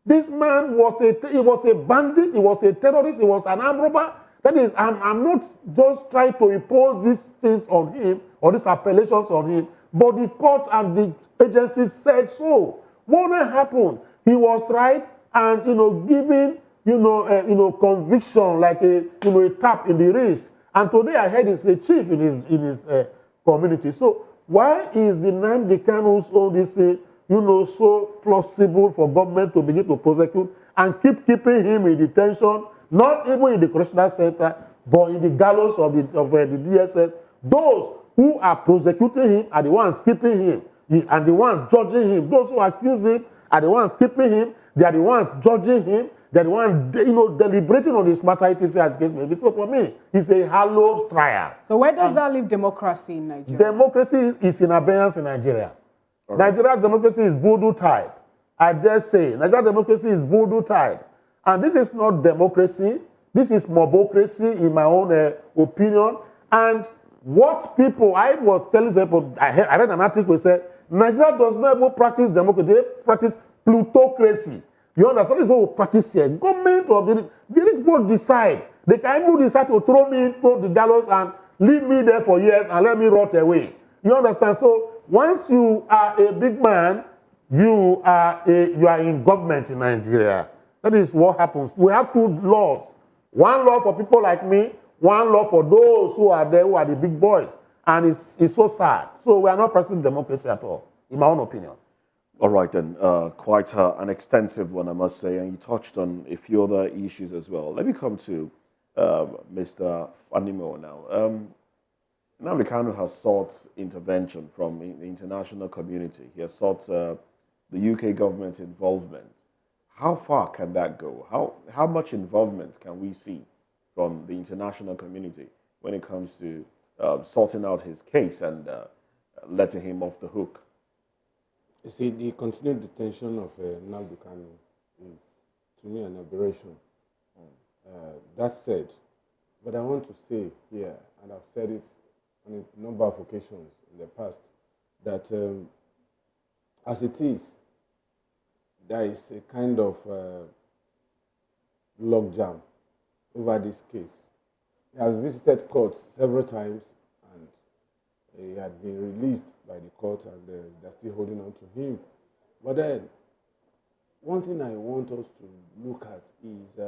This man was a bandit, he was a terrorist, he was an armed robber. That is, I'm not just trying to impose these things on him or these appellations on him, but the court and the agencies said so. What happened? He was right, and giving conviction like a tap in the wrist. And today I heard he's a chief in his community. So why is the Nnamdi Kanu's own this so plausible for government to begin to prosecute and keeping him in detention? Not even in the correctional center, but in the gallows of the DSS. Those who are prosecuting him are the ones keeping him, and the ones judging him. Those who accuse him are the ones keeping him. They are the ones judging him. They're the one, deliberating on this matter, etc. as case may be. So for me, it's a hallowed trial. So where does that leave democracy in Nigeria? Democracy is in abeyance in Nigeria. Nigeria's democracy is voodoo type. I dare say, Nigeria's democracy is voodoo type. And this is not democracy. This is mobocracy, in my own opinion. And what people, I was telling people, I read an article that said, Nigeria does not even practice democracy, they practice plutocracy. You understand? This is what we practice here. Government of the rich people decide. They can even decide to throw me into the gallows and leave me there for years and let me rot away. You understand? So once you are a big man, you are in government in Nigeria. That is what happens. We have two laws. One law for people like me, one law for those who are there, who are the big boys. And it's so sad. So we are not practicing democracy at all, in my own opinion. All right, then. Quite an extensive one, I must say. And you touched on a few other issues as well. Let me come to Mr. Fanimo now. Nnamdi Kanu has sought intervention from the international community. He has sought the UK government's involvement. How far can that go? How much involvement can we see from the international community when it comes to sorting out his case and letting him off the hook? You see, the continued detention of Nnamdi Kanu is, to me, an aberration. That said, but I want to say here, and I've said it on a number of occasions in the past, that as it is, there is a kind of logjam over this case. He has visited courts several times, and he had been released by the court, and they're still holding on to him. But then, one thing I want us to look at is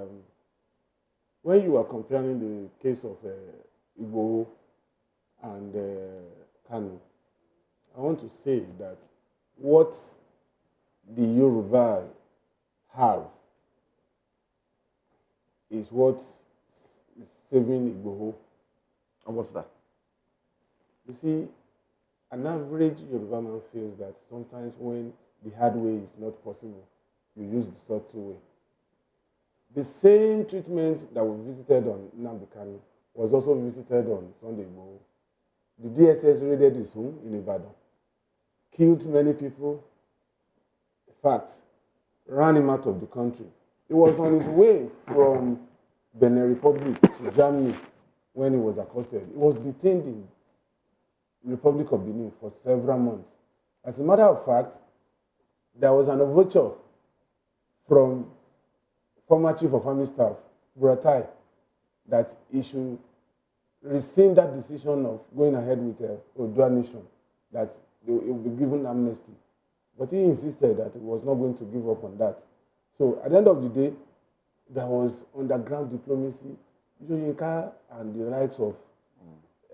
when you are comparing the case of Igboho and Kanu, I want to say that what the Yoruba have is what is saving Igboho. And what's that? You see, an average Yoruba man feels that sometimes when the hard way is not possible, you use the subtle way. The same treatment that we visited on Nnamdi Kanu was also visited on Sunday Igboho. The DSS raided his home in Ibadan, killed many people, in fact, ran him out of the country. He was on his way from Benin Republic to Germany when he was accosted. He was detained in Republic of Benin for several months. As a matter of fact, there was an overture from former Chief of Army Staff, Buratai, that he should rescind that decision of going ahead with Odua Nation, that he will be given amnesty. But he insisted that he was not going to give up on that. So at the end of the day, there was underground diplomacy. Yoyinka and the likes of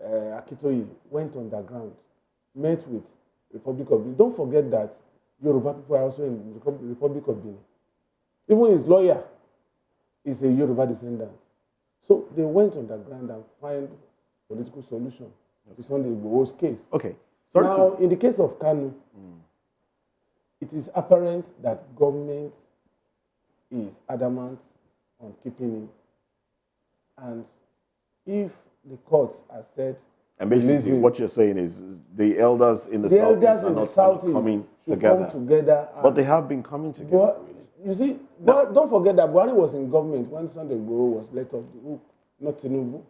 Akitoye went underground, met with Republic of Benin. Don't forget that Yoruba people are also in the Republic of Benin. Even his lawyer is a Yoruba descendant. So they went underground and find political solution to Sunday Igboho's case. Okay. Now, in the case of Kanu, it is apparent that government is adamant on keeping him. And if the courts are said, and basically what you're saying is the elders in the southeast are not coming together. But they have been coming together. But, you see, but don't forget that Buhari was in government when Sunday Igboho was let off the hook, not Tinubu.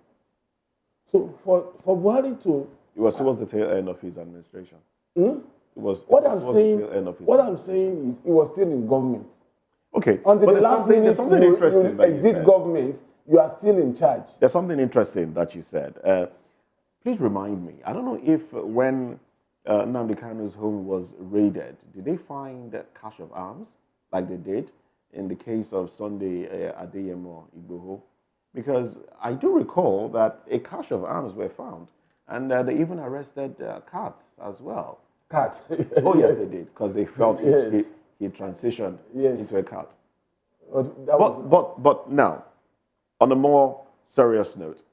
So for Buhari to... It was towards the tail end of his administration. What I'm saying is he was still in government. Okay. Until the last minute you exit government, you are still in charge. There's something interesting that you said. Please remind me. I don't know if when Nnamdi Kanu's home was raided, did they find a cache of arms like they did in the case of Sunday Adeyemo Igboho? Because I do recall that a cache of arms were found, and they even arrested cats as well. Cat? Oh, yes, they did, because they felt he transitioned into a cat. But now, on a more serious note,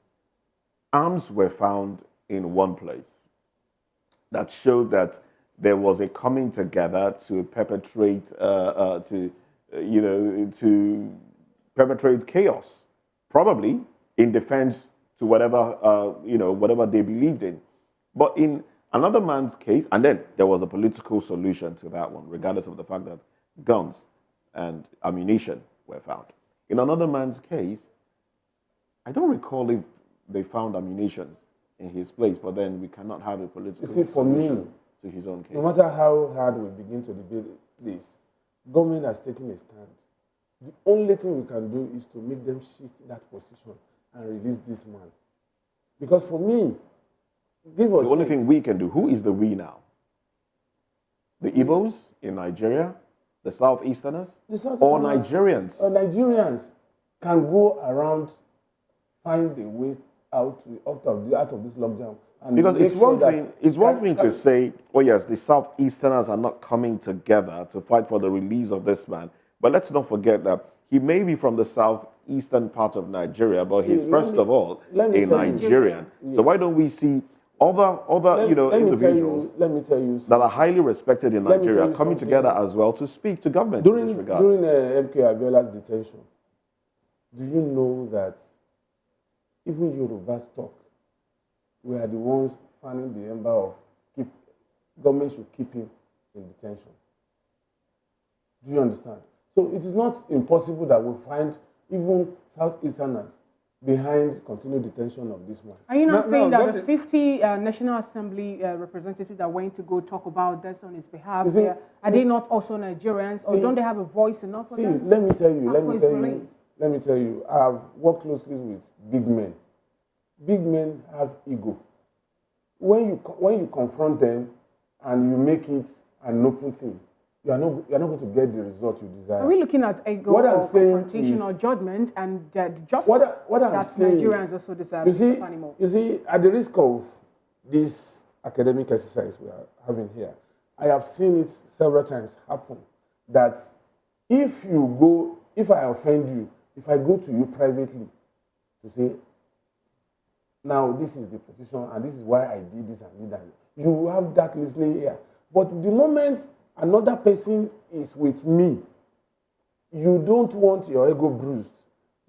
arms were found in one place that showed that there was a coming together to perpetrate, to perpetrate chaos, probably in defense to whatever, whatever they believed in. But in another man's case, and then there was a political solution to that one, regardless of the fact that guns and ammunition were found. In another man's case, I don't recall if they found ammunition in his place, but then we cannot have a political solution to his own case. No matter how hard we begin to debate this, government has taken a stand. The only thing we can do is to make them shift that position and release this man. Because for me, give or the only thing we can do, who is the we now? The Igbos in Nigeria? The Southeasterners? Or Nigerians? Nigerians can go around, find a way out of this lockdown. And because it's one thing to say, oh yes, the Southeasterners are not coming together to fight for the release of this man. But let's not forget that he may be from the southeastern part of Nigeria, but he's first of all a Nigerian. Yes. So why don't we see other individuals that are highly respected in Nigeria coming together as well to speak to government in this regard? During MK Abiola's detention, do you know that even Yorubas talk, we are the ones fanning the ember of government should keep him in detention? Do you understand? So it is not impossible that we find even Southeasterners behind continued detention of this man. Are you not saying that the 50 National Assembly representatives that went to go talk about this on his behalf, are they not also Nigerians, or don't they have a voice enough for them? Let me tell you, I've worked closely with big men. Big men have ego. When you confront them and you make it an open thing, you are not going to get the result you desire. Are we looking at ego or confrontation or judgment and justice what I'm that saying, Nigerians also deserve? You see, at the risk of this academic exercise we are having here, I have seen it several times happen that if I offend you, if I go to you privately to say, now this is the position and this is why I did this and did that, you have that listening here. But the moment another person is with me, you don't want your ego bruised.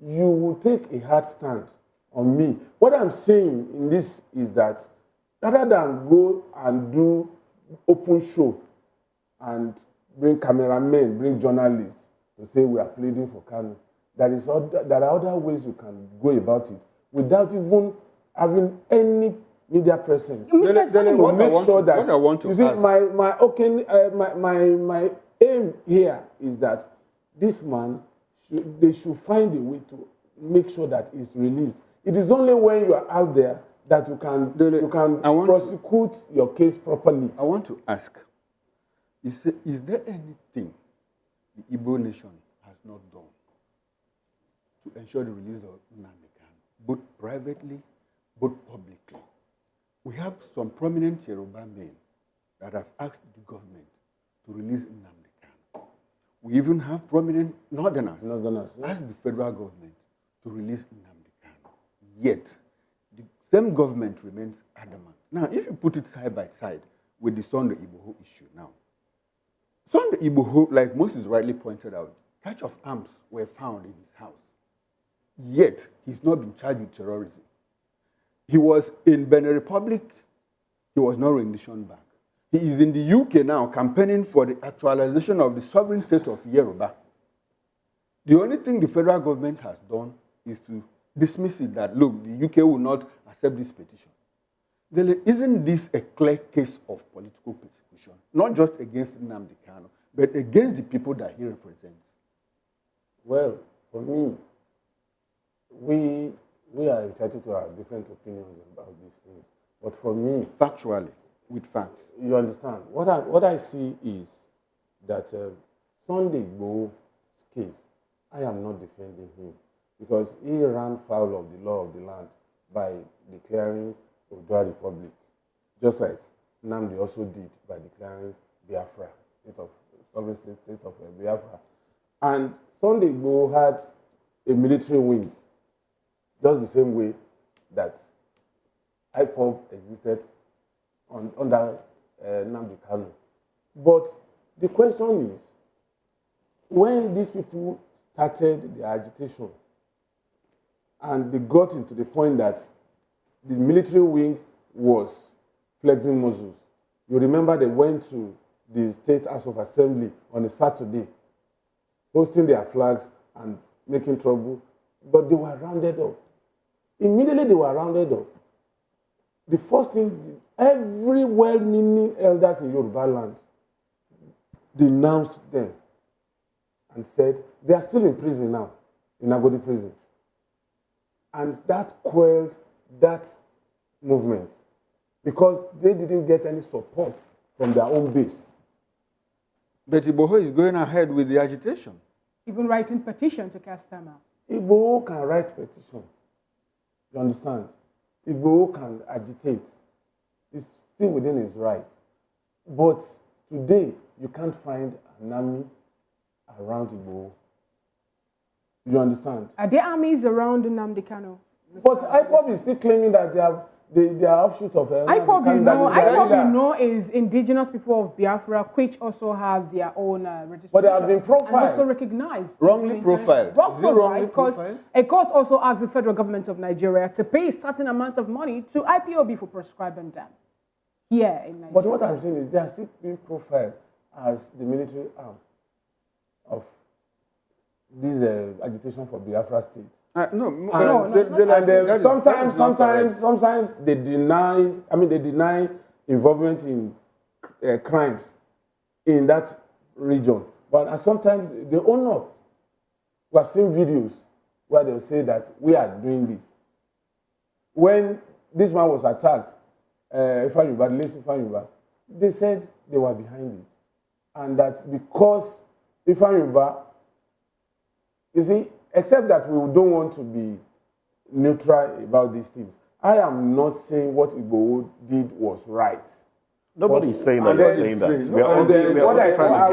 You will take a hard stand on me. What I'm saying in this is that rather than go and do open show and bring cameramen, bring journalists to say we are pleading for Kanu, there are other ways you can go about it without even having any media presence. My aim here is that this man, they should find a way to make sure that it's released. It is only when you are out there that you can prosecute your case properly. I want to ask, is there anything the Igbo nation has not done to ensure the release of Nnamdi Kanu, both privately, both publicly? We have some prominent Yoruba men that have asked the government to release Nnamdi Kanu. We even have prominent Northerners ask the federal government to release Nnamdi Kanu. Yet, the same government remains adamant. Now, if you put it side by side with the Sunday Igboho issue now, Sunday Igboho, like Moses rightly pointed out, catch of arms were found in his house. Yet, he's not been charged with terrorism. He was in Benin Republic. He was not renditioned back. He is in the UK now campaigning for the actualization of the sovereign state of Yoruba. The only thing the federal government has done is to dismiss it that, look, the UK will not accept this petition. Isn't this a clear case of political persecution? Not just against Nnamdi Kanu, but against the people that he represents? Well, for me, we are entitled to our different opinions about these things. But for me, factually, with facts, you understand. What I see is that Sunday Igboho's case, I am not defending him because he ran foul of the law of the land by declaring Odua Republic, just like Nnamdi also did by declaring Biafra, sovereign state of Biafra. And Sunday Igboho had a military wing, just the same way that IPOB existed under Nnamdi Kanu. But the question is, when these people started the agitation. And they got into the point that the military wing was flexing muscles. You remember they went to the State House of Assembly on a Saturday, hosting their flags and making trouble, but they were rounded up. Immediately they were rounded up. The first thing, every well-meaning elders in Yoruba land denounced them and said, they are still in prison now, in Agodi prison. And that quelled that movement because they didn't get any support from their own base. But Igboho is going ahead with the agitation. Even writing petition to cast them out. Igboho can write petition. You understand? Igboho can agitate. It's still within his rights. But today, you can't find an army around Igboho. You understand? Are there armies around Nnamdi Kanu? But IPOB is still claiming that they are offshoot of IPOB, you know, is indigenous people of Biafra, which also have their own registration. But they have been profiled. And also recognized. Wrongly profiled. Wrongly because a court also asked the federal government of Nigeria to pay a certain amount of money to IPOB for prescribing them here in Nigeria. But what I'm saying is they are still being profiled as the military arm of this agitation for Biafra state. Sometimes they deny involvement in crimes in that region. But sometimes they own up. We have seen videos where they'll say that we are doing this. When this man was attacked, Ifeanyi, the late Ifeanyi, they said they were behind it. And that because Ifeanyi, you see, except that we don't want to be neutral about these things. I am not saying what Igboho did was right. Nobody's saying that you're saying that. I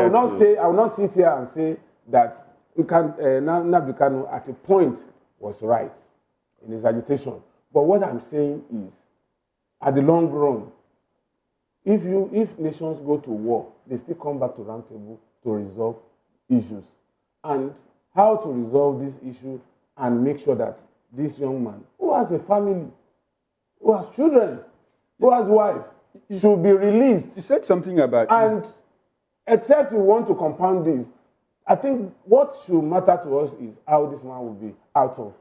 will not sit here and say that Nnamdi Kanu at a point was right in his agitation. But what I'm saying is, at the long run, if nations go to war, they still come back to round table to resolve issues. And how to resolve this issue and make sure that this young man, who has a family, who has children, who has wife, should be released. You said something about... And except we want to compound this, I think what should matter to us is how this man will be out of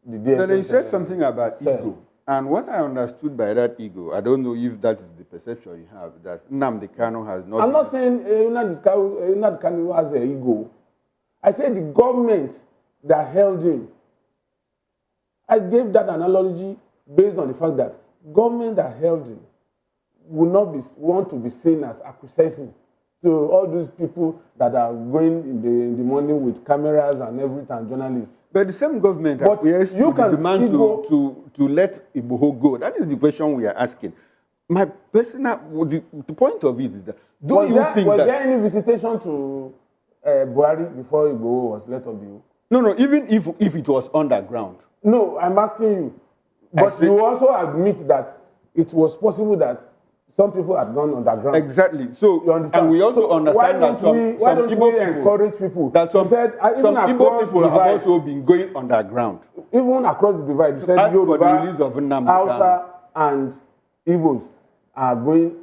the DSS. Then you said something about ego. And what I understood by that ego, I don't know if that is the perception you have, that Nnamdi Kanu has not... I'm not saying Nnamdi Kanu has an ego. I said the government that held him. I gave that analogy based on the fact that government that held him would not want to be seen as acquiescing to all those people that are going in the morning with cameras and everything, journalists. But the same government acquiesced to the demand to let Igboho go. That is the question we are asking. My personal, the point of it is that, was there any visitation to Buhari before Igboho was let on the hill? No, even if it was underground. No, I'm asking you. But you also admit that it was possible that some people had gone underground. Exactly. So you understand? And we also understand that why don't we encourage people? That some Igbo people have also been going underground. Even across the divide, you said Yoruba, Hausa, and Igbos are going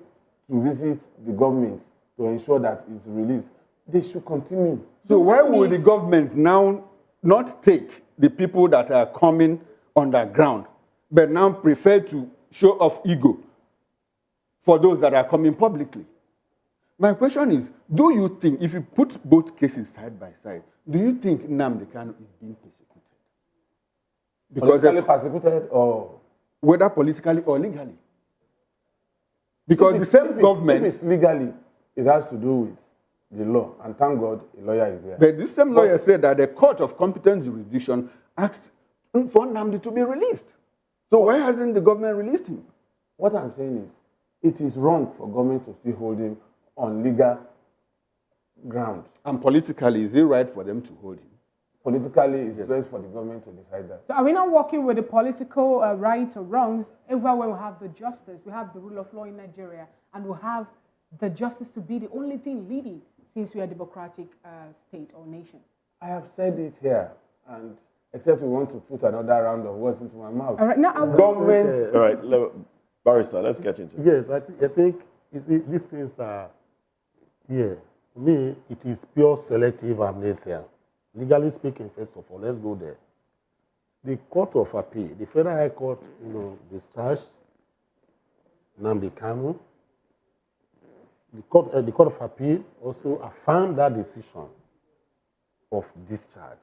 to visit the government to ensure that it's released. They should continue. So why would the government now not take the people that are coming underground, but now prefer to show off ego for those that are coming publicly? My question is, do you think, if you put both cases side by side, do you think Nnamdi Kanu is being persecuted? Politically persecuted, or whether politically or legally? Because the same government... If it's legally, it has to do with the law, and thank God a lawyer is here. But this same lawyer said that the court of competent jurisdiction asked for Nnamdi to be released. So why hasn't the government released him? What I'm saying is, it is wrong for government to still hold him on legal grounds. And politically, is it right for them to hold him? Politically, it's best for the government to decide that. So are we not working with the political rights or wrongs? Even when we have the justice, we have the rule of law in Nigeria, and we have the justice to be the only thing leading, since we are a democratic state or nation. I have said it here, and except we want to put another round of words into my mouth. All right, now I Governments. All right, Barrister, let's get into it. Yes, I think you see, these things are, yeah, for me, it is pure selective amnesia. Legally speaking, first of all, let's go there. The Court of Appeal, the Federal High Court, discharged Nnamdi Kanu. The Court of Appeal also affirmed that decision of discharge,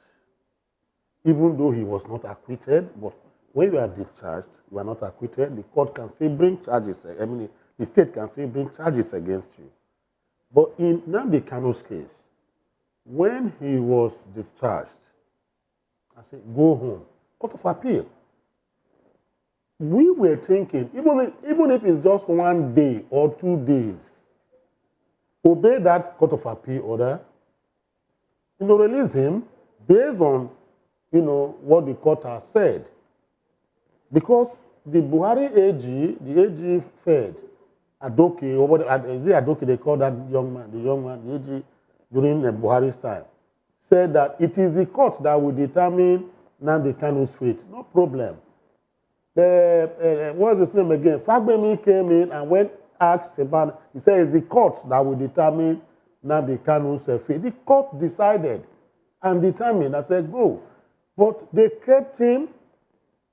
even though he was not acquitted. But when you are discharged, you are not acquitted, the court can still bring charges. I mean, the state can still bring charges against you. But in Nnamdi Kanu's case, when he was discharged, I said, go home. Court of Appeal. We were thinking, even if it's just 1 day or 2 days, obey that Court of Appeal order, release him based on, what the court has said. Because the Buhari AG, the AG Fed, Adoke, or what is it Adoke they call that young man, the AG during Buhari's time, said that it is the court that will determine Nnamdi Kanu's fate. No problem. What's his name again? Fagbemi came in and when asked about, he said it's the court that will determine Nnamdi Kanu's fate. The court decided and determined. I said, go. But they kept him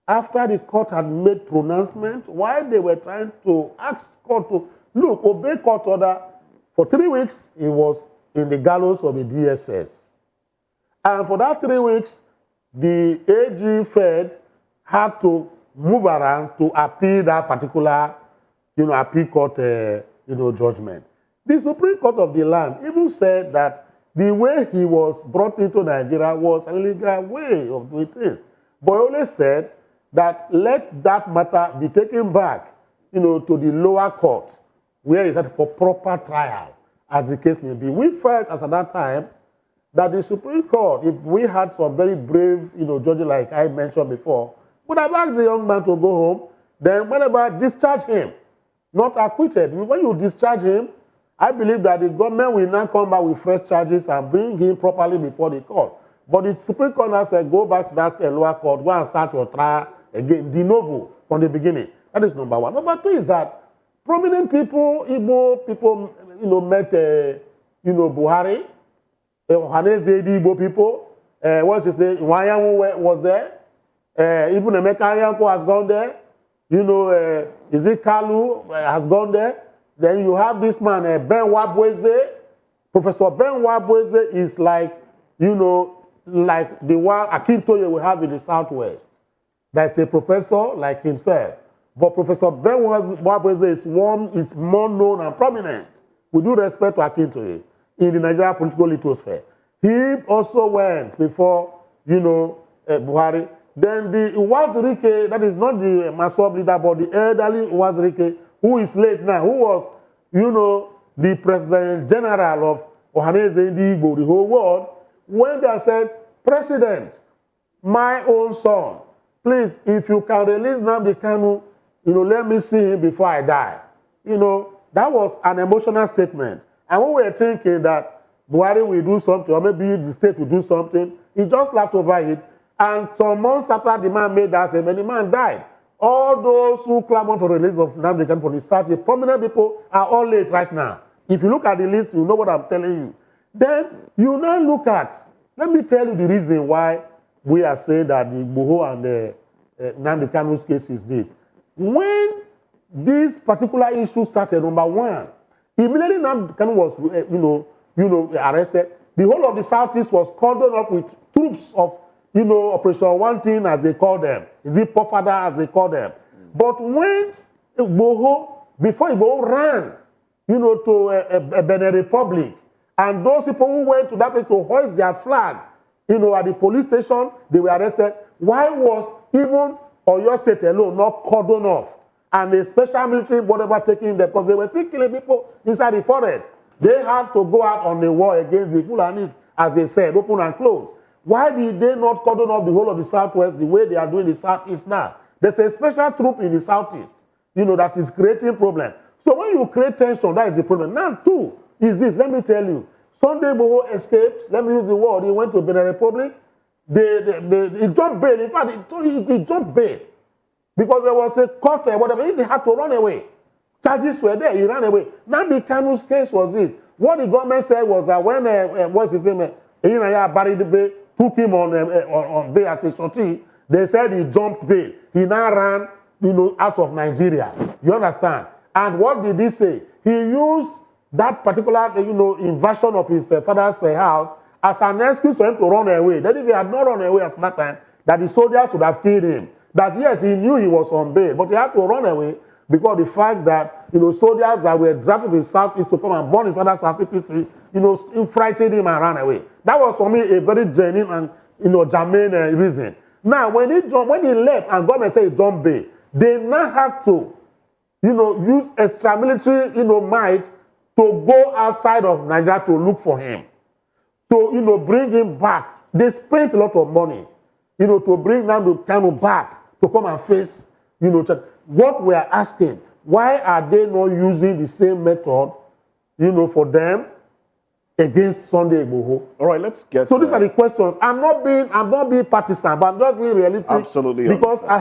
after the court had made pronouncement, while they were trying to ask court to, look, obey court order. For 3 weeks, he was in the gallows of the DSS. And for that 3 weeks, the AG Fed had to move around to appeal that particular, appeal court, judgment. The Supreme Court of the land even said that the way he was brought into Nigeria was an illegal way of doing things. But he always said that let that matter be taken back, to the lower court, where it's for proper trial, as the case may be. We felt as at that time that the Supreme Court, if we had some very brave, judges like I mentioned before, would have asked the young man to go home, then whenever discharge him, not acquitted. When you discharge him, I believe that the government will now come back with fresh charges and bring him properly before the court. But the Supreme Court now said, go back to that lower court, go and start your trial again, de novo, from the beginning. That is number one. Number two is that prominent people, Igbo people, met, Buhari, Ohaneze Igbo people, what's his name? Nwayanwu was there. Even Emeka Anyanko has gone there. Is it Kalu has gone there? Then you have this man, Ben Wabweze. Professor Ben Wabweze is like, like the one Akintoye we have in the Southwest. That's a professor like himself. But Professor Ben Wabweze is more known and prominent, with due respect to Akintoye, in the Nigerian political lithosphere. He also went before, Buhari. Then the Uwazirike, that is not the Masob leader, but the elderly Uwazirike, who is late now, who was, the President General of Ohaneze Igbo, the whole world, when they said, President, my own son, please, if you can release Nnamdi Kanu, let me see him before I die. That was an emotional statement. And when we were thinking that Buhari will do something, or maybe the state will do something, he just laughed over it. And some months after the man made that statement, the man died. All those who clamor for the release of Nnamdi Kanu from the South, the prominent people are all late right now. If you look at the list, you know what I'm telling you. Then you now look at, let me tell you the reason why we are saying that the Igboho and the Nnamdi Kanu's case is this. When this particular issue started, number one, immediately Nnamdi Kanu was, arrested, the whole of the Southeast was cordoned up with troops of, Operation One Thing, as they call them. Is it Pofada, as they call them? But when Igboho, before Igboho ran, to Benin Republic, and those people who went to that place to hoist their flag, at the police station, they were arrested. Why was even Oyo State alone not cordoned off? And the special military, whatever, taking them, because they were still killing people inside the forest. They had to go out on the war against the Fulanis, as they said, open and close. Why did they not cordon off the whole of the Southwest the way they are doing the Southeast now? There's a special troop in the Southeast, that is creating problem. So when you create tension, that is the problem. Now, two, is this, let me tell you, Sunday Igboho escaped. Let me use the word. He went to Benin Republic. He jumped bail. In fact, he jumped bail because there was a court or whatever. He had to run away. Charges were there. He ran away. Now the Kanu'S case was this. What the government said was that when what's his name? Barry took him on bail as a shorty. They said he jumped bail. He now ran, out of Nigeria. You understand? And what did he say? He used that particular, invasion of his father's house as an excuse for him to run away. That if he had not run away at that time, that the soldiers would have killed him. That yes, he knew he was on bail, but he had to run away because the fact that, soldiers that were drafted in Southeast to come and burn his father's house, frightened him and ran away. That was for me a very genuine and, germane reason. Now, when he left and government said he jumped bail, they now have to, use extramilitary, might to go outside of Nigeria to look for him, to, bring him back. They spent a lot of money, to bring Nnamdi Kanu back to come and face, what we are asking. Why are they not using the same method, for them against Sunday Igboho? All right, let's get. So these are the questions. I'm not being partisan, but I'm just being realistic. Absolutely, because I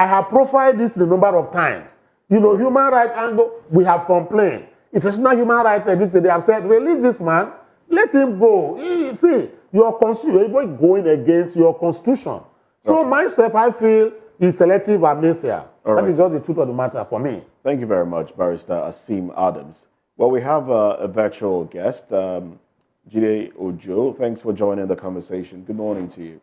have profiled this a number of times. Human rights angle, we have complained. International human rights, they have said, release this man, let him go. See, your constitution, you're going against your constitution. So myself, I feel is selective amnesia. That is just the truth of the matter for me. Thank you very much, Barrister Asim Adams. Well, we have a virtual guest, Jide Ojo. Thanks for joining the conversation. Good morning to you.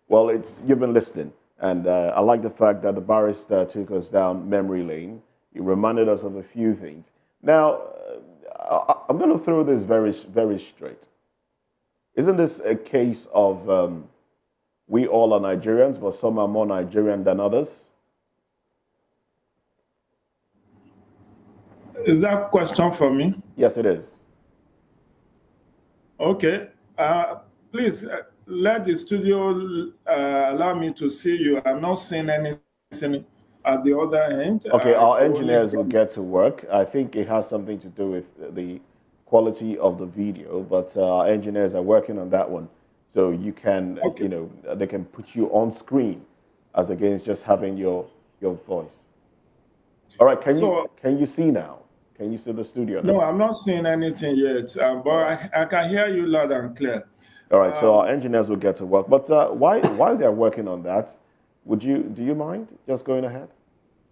Well, you've been listening, and I like the fact that the barrister took us down memory lane. He reminded us of a few things. Now, I'm going to throw this very, very straight. Isn't this a case of we all are Nigerians, but some are more Nigerian than others? Is that a question for me? Yes, it is. Okay. Please let the studio allow me to see you. I'm not seeing anything at the other end. Okay, our engineers will get to work. I think it has something to do with the quality of the video, but our engineers are working on that one. So you can, they can put you on screen as against just having your voice. All right, can you see now? Can you see the studio now? No, I'm not seeing anything yet, but I can hear you loud and clear. All right, so our engineers will get to work. But while they're working on that, do you mind just going ahead?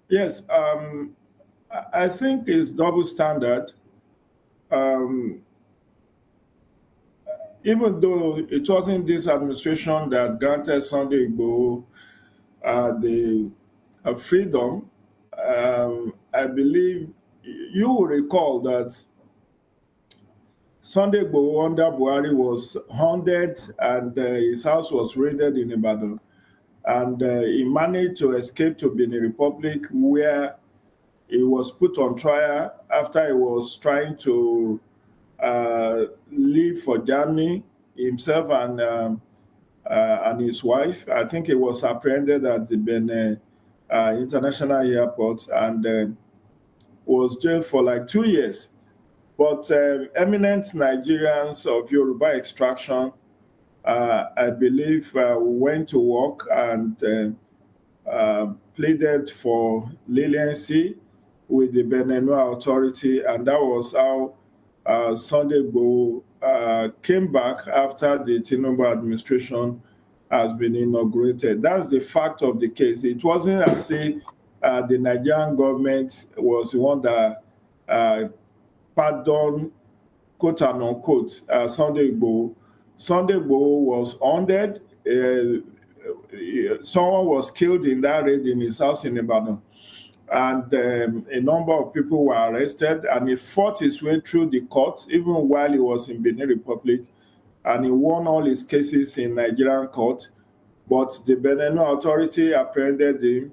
Yes, I think it's double standard. Even though it wasn't this administration that granted Sunday Igboho the freedom, I believe you will recall that Sunday Igboho under Buhari was hounded and his house was raided in Ibadan. And he managed to escape to Benin Republic, where he was put on trial after he was trying to leave for Germany, himself and his wife. I think he was apprehended at the Benin International Airport and was jailed for like 2 years. But eminent Nigerians of Yoruba extraction, I believe, went to work and pleaded for leniency with the Benin authority, and that was how Sunday Igboho came back after the Tinubu administration has been inaugurated. That's the fact of the case. It wasn't as if the Nigerian government was the one that pardoned, quote and unquote, Sunday Igboho. Sunday Igboho was hounded. Someone was killed in that raid in his house in Ibadan. And a number of people were arrested, and he fought his way through the court, even while he was in Benin Republic, and he won all his cases in Nigerian court. But the Benin authority apprehended him,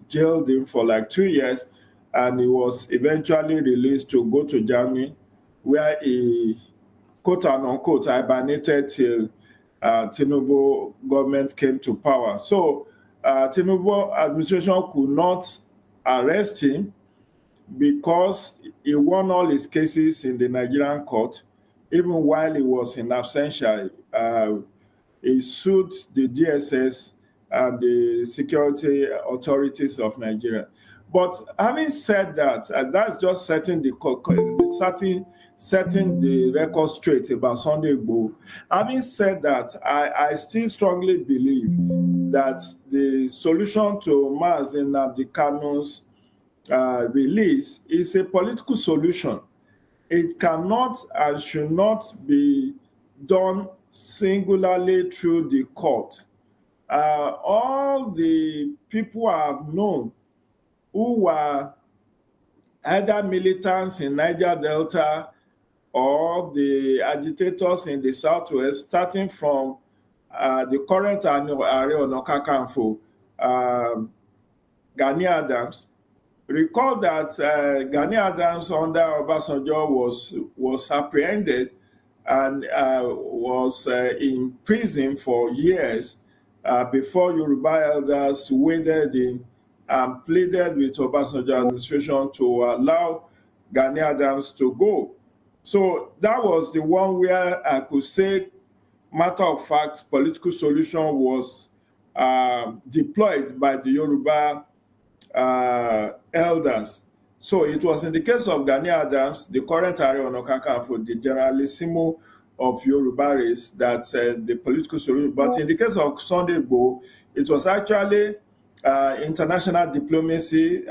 jailed him for like 2 years, and he was eventually released to go to Germany, where he, quote and unquote, hibernated till Tinubu government came to power. So Tinubu administration could not arrest him because he won all his cases in the Nigerian court. even while he was in absentia, he sued the DSS and the security authorities of Nigeria. But having said that, and that's just setting the record straight about Sunday Igboho. Having said that, I still strongly believe that the solution to Nnamdi Kanu's release is a political solution. It cannot and should not be done singularly through the court. All the people I have known who were either militants in Niger Delta or the agitators in the Southwest, starting from the current Ààrẹ Ọ̀nà Kakanfò, Gani Adams. Recall that Gani Adams under Obasanjo was apprehended and was in prison for years before Yoruba elders waded in and pleaded with Obasanjo administration to allow Gani Adams to go. So that was the one where I could say, matter of fact, political solution was deployed by the Yoruba elders. So it was in the case of Gani Adams, the current Ààrẹ Ọ̀nà Kakanfò, the generalissimo of Yoruba race, that the political solution. But in the case of Sunday Igboho, it was actually international diplomacy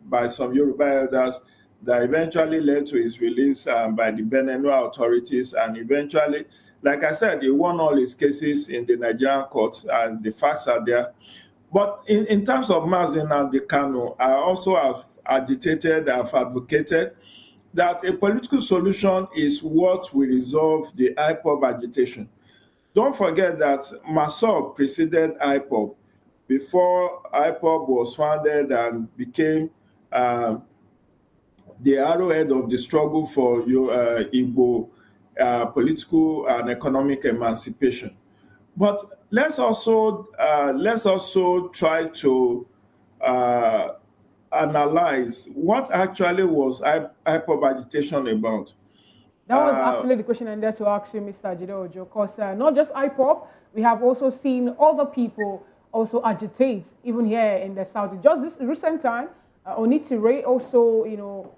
by some Yoruba elders that eventually led to his release by the Benenu authorities. And eventually, like I said, he won all his cases in the Nigerian courts, and the facts are there. But in terms of Nnamdi Kanu, I also have agitated, I've advocated that a political solution is what will resolve the IPOB agitation. Don't forget that MASOB preceded IPOB before IPOB was founded and became the arrowhead of the struggle for Igbo political and economic emancipation. But let's also try to analyze what actually was IPOB agitation about. That was actually the question I wanted to ask you, Mr. Jideojo, because not just IPOB, we have also seen other people also agitate, even here in the South. Just this recent time, Onitiri also,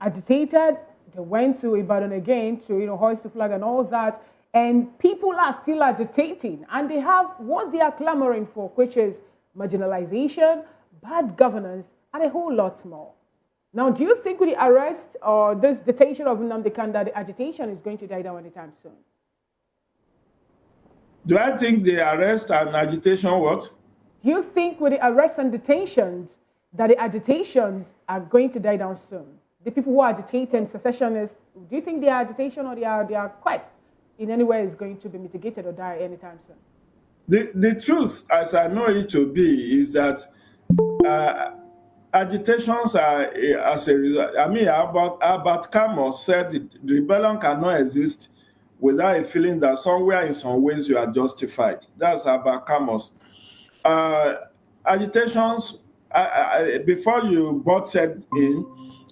agitated. They went to Ibadan again to, hoist the flag and all that. And people are still agitating, and they have what they are clamoring for, which is marginalization, bad governance, and a whole lot more. Now, do you think with the arrest or this detention of Nnamdi Kanu, the agitation is going to die down anytime soon? Do I think the arrest and agitation what? Do you think with the arrest and detentions that the agitations are going to die down soon? The people who are agitating secessionists, do you think their agitation or their quest in any way is going to be mitigated or die anytime soon? The truth, as I know it to be, is that agitations are as a result. I mean, Albert Camus said the rebellion cannot exist without a feeling that somewhere in some ways you are justified. That's Albert Camus. Agitations, before you butted in,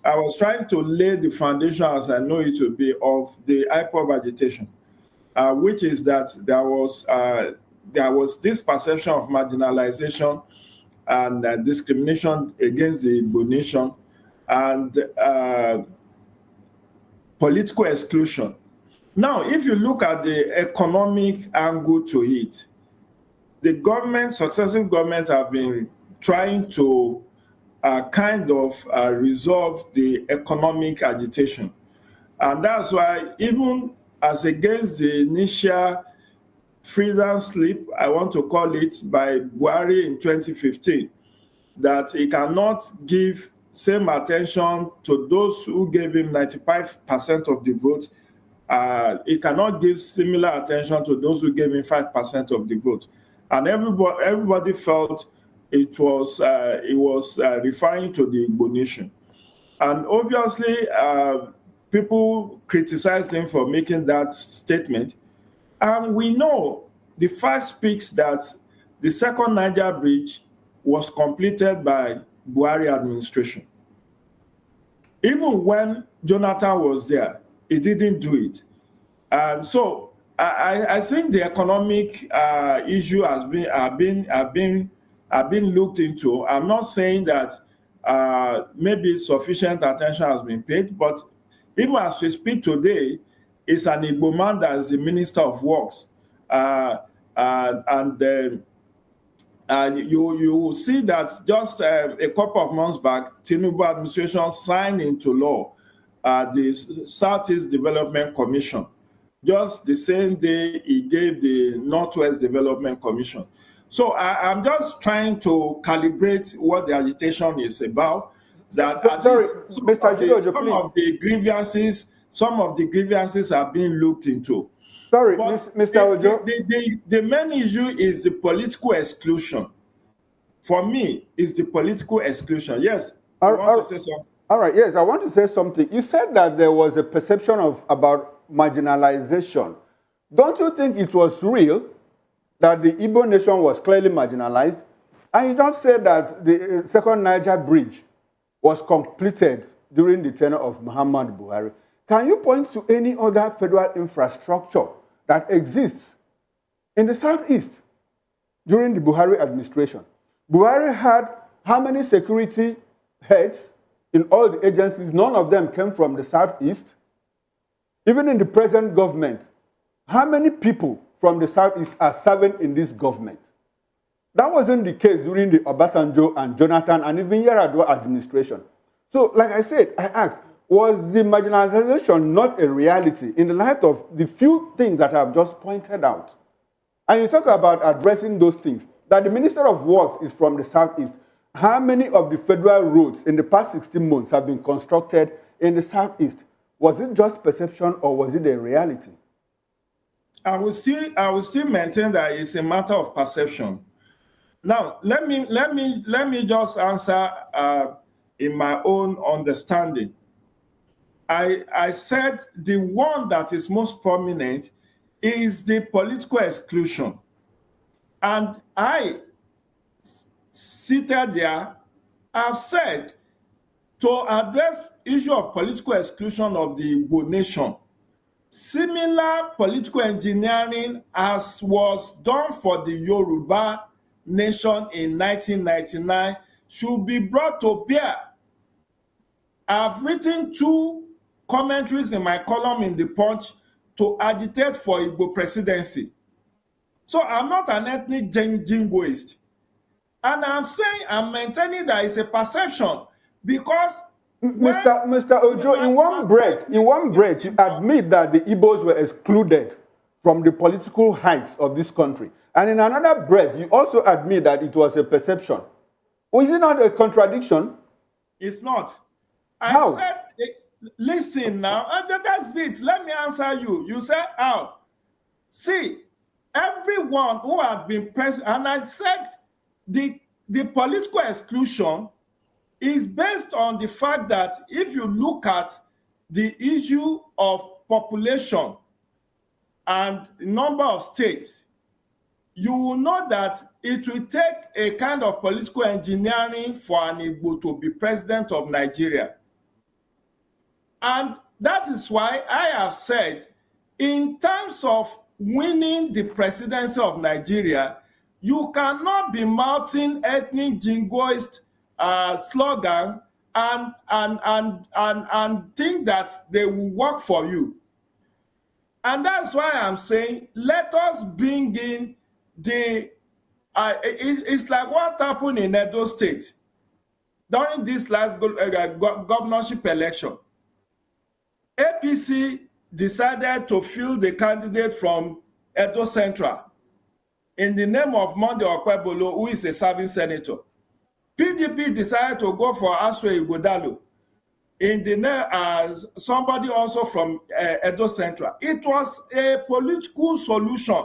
I was trying to lay the foundation, as I know it to be, of the IPOB agitation, which is that there was this perception of marginalization and discrimination against the Igbo nation and political exclusion. Now, if you look at the economic angle to it, the successive government have been trying to resolve the economic agitation. And that's why, even as against the initial freedom slip, I want to call it, by Buhari in 2015, that he cannot give same attention to those who gave him 95% of the vote. He cannot give similar attention to those who gave him 5% of the vote. And everybody felt it was referring to the Igbo nation. And obviously, people criticized him for making that statement. And we know the fact speaks that the second Niger bridge was completed by Buhari administration. Even when Jonathan was there, he didn't do it. So I think the economic issue has been looked into. I'm not saying that maybe sufficient attention has been paid, but even as we speak today, it's an Igbo man that is the Minister of Works, and you will see that just a couple of months back, Tinubu administration signed into law the Southeast Development Commission. Just the same day he gave the Northwest Development Commission. So I'm just trying to calibrate what the agitation is about. That at least some of the grievances are being looked into. Sorry, But Mr. Ojo. the main issue is the political exclusion. For me, is the political exclusion. Yes, I want to say something. All right, yes, I want to say something. You said that there was a perception about marginalization. Don't you think it was real that the Igbo nation was clearly marginalized? And you just said that the second Niger bridge was completed during the tenure of Muhammad Buhari. Can you point to any other federal infrastructure that exists in the Southeast during the Buhari administration? Buhari had how many security heads in all the agencies? None of them came from the Southeast. Even in the present government, how many people from the Southeast are serving in this government? That wasn't the case during the Obasanjo and Jonathan and even Yar'Adua administration. So, like I said, I asked, was the marginalization not a reality in the light of the few things that I've just pointed out? And you talk about addressing those things, that the Minister of Works is from the Southeast. How many of the federal roads in the past 16 months have been constructed in the Southeast? Was it just perception or was it a reality? I will still maintain that it's a matter of perception. Now, let me just answer in my own understanding. I said the one that is most prominent is the political exclusion. And I, seated there, have said to address issue of political exclusion of the Igbo nation, similar political engineering as was done for the Yoruba nation in 1999 should be brought to bear. I've written 2 commentaries in my column in The Punch to agitate for Igbo presidency. So I'm not an ethnic jingoist. And I'm maintaining that it's a perception because Mr. Ojo, in one breath, you admit that the Igbos were excluded from the political heights of this country. And in another breath, you also admit that it was a perception. Is it not a contradiction? It's not. How? I said, listen now, that's it. Let me answer you. You said, how? See, everyone who had been present, and I said the political exclusion is based on the fact that if you look at the issue of population and number of states, you will know that it will take a kind of political engineering for an Igbo to be president of Nigeria. And that is why I have said, in terms of winning the presidency of Nigeria, you cannot be mouthing ethnic jingoist slogan and think that they will work for you. And that's why I'm saying, let us bring in it's like what happened in Edo State during this last governorship election. APC decided to field the candidate from Edo Central in the name of Monday Okwebolo, who is a serving senator. PDP decided to go for Aswe Ighodalo in the name somebody also from Edo Central. It was a political solution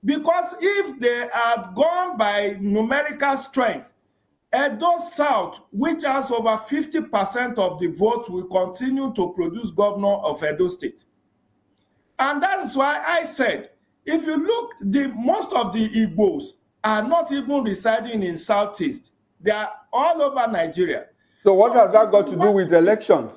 because if they had gone by numerical strength, Edo South, which has over 50% of the votes, will continue to produce governor of Edo State. And that is why I said, if you look, most of the Igbos are not even residing in Southeast. They are all over Nigeria. So what has that got to do with elections?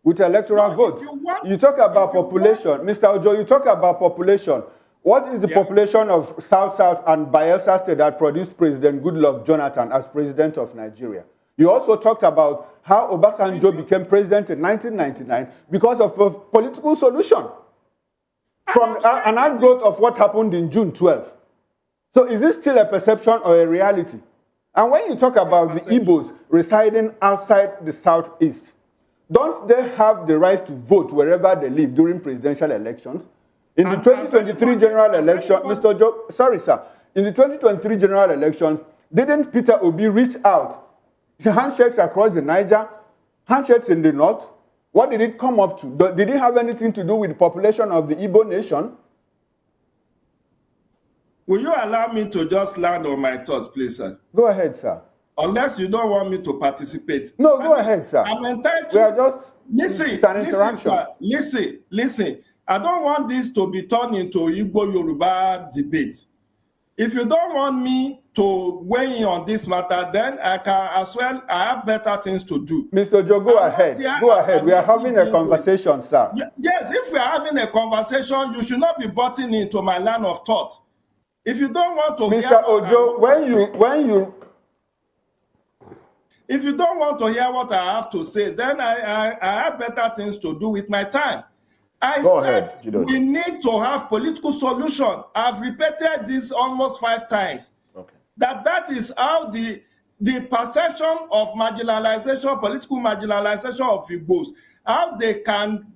with electoral No, votes. if you want- You talk about if you population. want- Mr. Ojo, you talk about population. What is the Yeah. population of South and Bayelsa State that produced President Goodluck Jonathan as president of Nigeria? You also talked about how Obasanjo became president in 1999 because of a political solution from an outgrowth of what happened in June 12. So is this still a perception or a reality? And when you talk about the Igbos residing outside the Southeast, don't they have the right to vote wherever they live during presidential elections? In the And 2023 general election, anybody- Mr. Joe, sorry, sir. In the 2023 general elections, didn't Peter Obi reach out? Handshakes across the Niger, handshakes in the north. What did it come up to? Did it have anything to do with the population of the Igbo nation? Will you allow me to just land on my thoughts, please, sir? Go ahead, sir. Unless you don't want me to participate. No, go ahead, sir. I'm entitled. We are just Listen, it's an listen, interaction. sir. Listen. I don't want this to be turned into Igbo Yoruba debate. If you don't want me to weigh in on this matter, then I can as well. I have better things to do. Mr. Joe, go ahead. Go ahead. We are having a conversation, sir. Yes, if we are having a conversation, you should not be butting into my line of thought. If you don't want to hear Mr. what Ojo, if you don't want to hear what I have to say, then I have better things to do with my time. I Go said ahead, Jidoji. we need to have political solution. I've repeated this almost 5 times. Okay. That is how the perception of marginalization, political marginalization of Igbos, how they can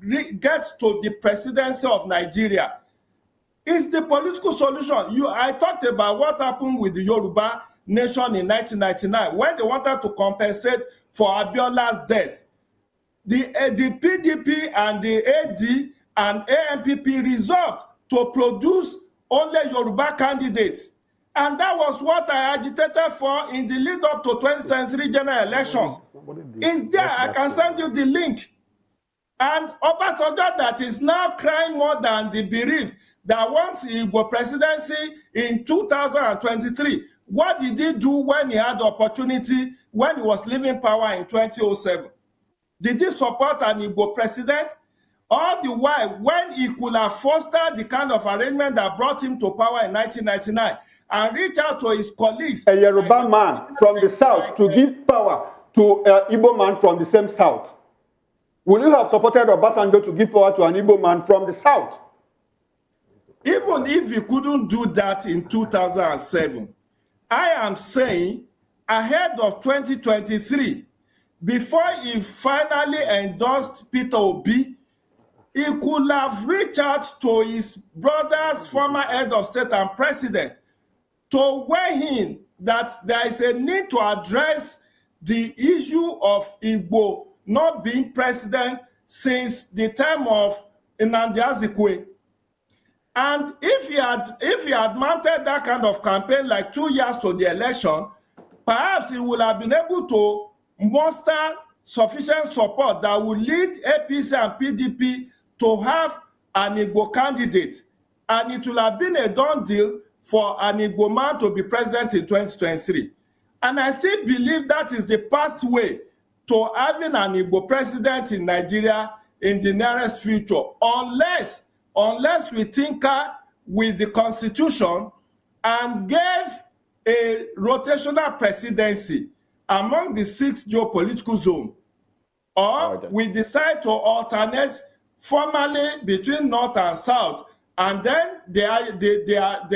get to the presidency of Nigeria is the political solution. I talked about what happened with the Yoruba nation in 1999 when they wanted to compensate for Abiola's death. The PDP and the AD and ANPP resolved to produce only Yoruba candidates. And that was what I agitated for in the lead up to 2023 general elections. It's there. I can send you the link. And Obasanjo that is now crying more than the bereaved that wants Igbo presidency in 2023. What did he do when he had the opportunity, when he was leaving power in 2007? Did he support an Igbo president? All the while, when he could have fostered the kind of arrangement that brought him to power in 1999 and reach out to his colleagues. a Yoruba man from the south to give power to an Igbo man from the same south. Will you have supported Obasanjo to give power to an Igbo man from the south? Even if he couldn't do that in 2007, I am saying ahead of 2023, before he finally endorsed Peter Obi, he could have reached out to his brother's former head of state and president to weigh in that there is a need to address the issue of Igbo not being president since the time of Nnamdi Azikiwe. And if he had mounted that kind of campaign like 2 years to the election, perhaps he would have been able to muster sufficient support that would lead APC and PDP to have an Igbo candidate. And it will have been a done deal for an Igbo man to be president in 2023. And I still believe that is the pathway to having an Igbo president in Nigeria in the nearest future, unless we tinker with the constitution and gave a rotational presidency among the 6 geopolitical zones, or we decide to alternate formally between north and south, and then the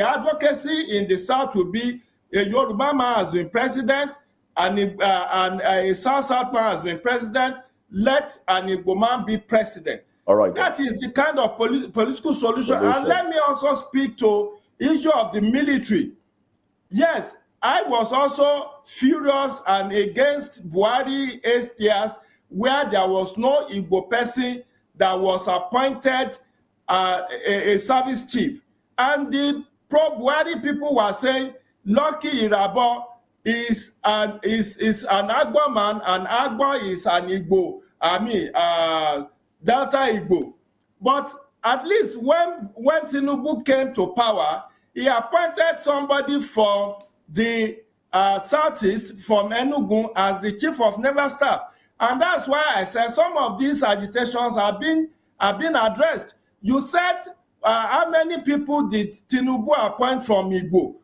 advocacy in the south will be a Yoruba man has been president and a South man has been president. Let an Igbo man be president. All right. That is the kind of political solution. And let me also speak to issue of the military. Yes, I was also furious and against Buhari STS where there was no Igbo person that was appointed a service chief. And the pro-Buhari people were saying, Lucky Irabo is an Agbo man, and Agbo is an Igbo, Delta Igbo. But at least when Tinubu came to power, he appointed somebody from the Southeast, from Enugu, as the chief of naval staff. And that's why I said some of these agitations have been addressed. You said how many people did Tinubu appoint from Igbo?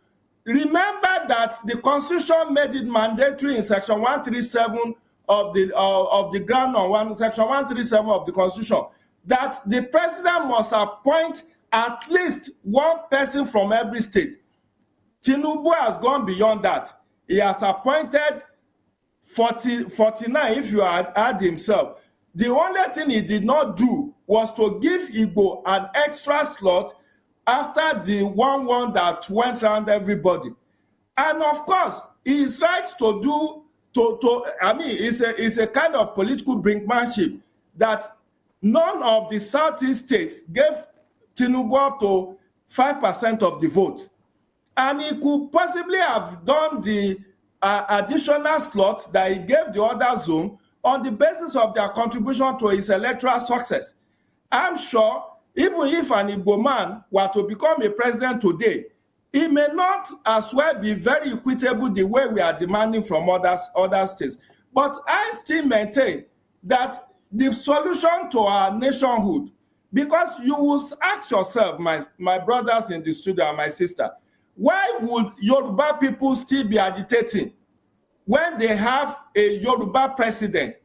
Remember that the Constitution made it mandatory in Section 137 of the ground on one, Section 137 of the Constitution, that the president must appoint at least one person from every state. Tinubu has gone beyond that. He has appointed 49 if you add himself. The only thing he did not do was to give Igbo an extra slot after the one that went around everybody. And of course, he is right to do, it's a kind of political brinkmanship that none of the Southeast states gave Tinubu up to 5% of the vote. And he could possibly have done the additional slots that he gave the other zone on the basis of their contribution to his electoral success. I'm sure even if an Igbo man were to become a president today, he may not as well be very equitable the way we are demanding from other states. But I still maintain that the solution to our nationhood, because you will ask yourself, my brothers in the studio and my sister, why would Yoruba people still be agitating when they have a Yoruba president?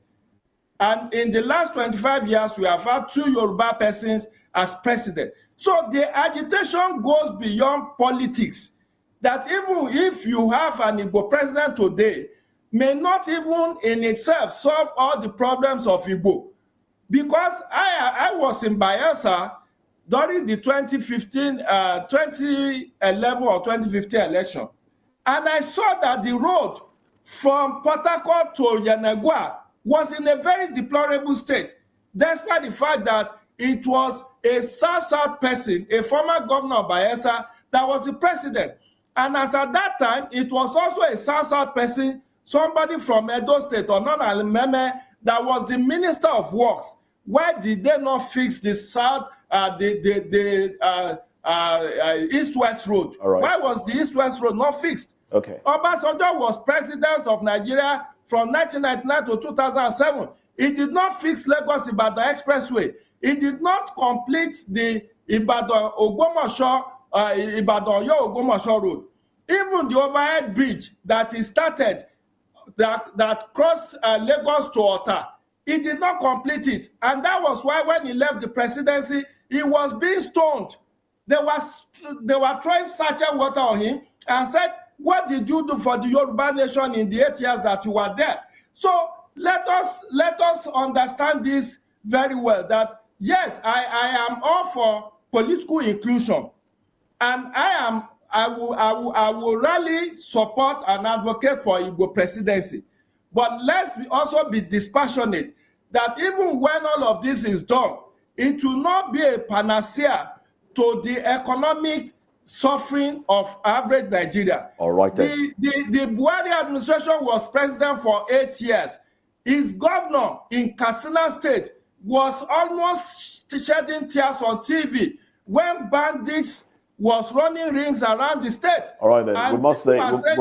And in the last 25 years, we have had 2 Yoruba persons as president. So the agitation goes beyond politics. That even if you have an Igbo president today, may not even in itself solve all the problems of Igbo. Because I was in Bayelsa during the 2011 or 2015 election, and I saw that the road from Port Harcourt to Yanagua was in a very deplorable state, despite the fact that it was a South person, a former governor of Bayelsa, that was the president. And as at that time, it was also a South person, somebody from Edo State, or Meme, that was the Minister of Works. Why did they not fix the East-West road? All right. Why was the East-West road not fixed? Okay. Obasanjo was president of Nigeria from 1999 to 2007. He did not fix Lagos-Ibadan Expressway. He did not complete the Ibadan-Ogbomoso, Ibadan-Oyo-Ogbomoso road. Even the overhead bridge that he started, that crossed Lagos to Ota, he did not complete it. And that was why when he left the presidency, he was being stoned. They were throwing sachet water on him and said, what did you do for the Yoruba nation in the 8 years that you were there? So let us understand this very well, that yes, I am all for political inclusion. And I will really support and advocate for Igbo presidency. But let's also be dispassionate that even when all of this is done, it will not be a panacea to the economic suffering of average Nigeria. All right, then. The Buhari administration was president for 8 years. His governor in Katsina State was almost shedding tears on TV when bandits was running rings around the state. All right, then. And we must answer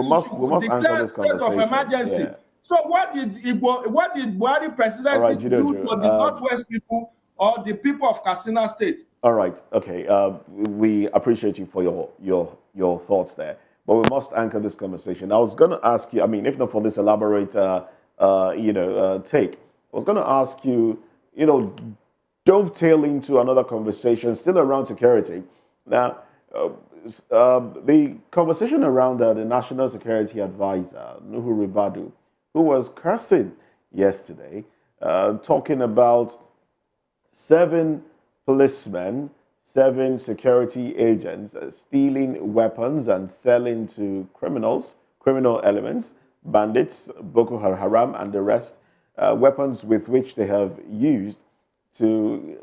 this state of conversation. emergency. Yeah. So what did Buhari presidency Right, do to the Northwest people or the people of Katsina State? All right. Okay. We appreciate you for your thoughts there, but we must anchor this conversation. I was going to ask you. I mean, if not for this elaborate, take, I was going to ask you. Dovetail into another conversation still around security. Now, the conversation around the National Security Advisor Nuhu Ribadu, who was cursing yesterday, talking about 7 policemen, 7 security agents stealing weapons and selling to criminal elements, bandits, Boko Haram, and the rest, weapons with which they have used to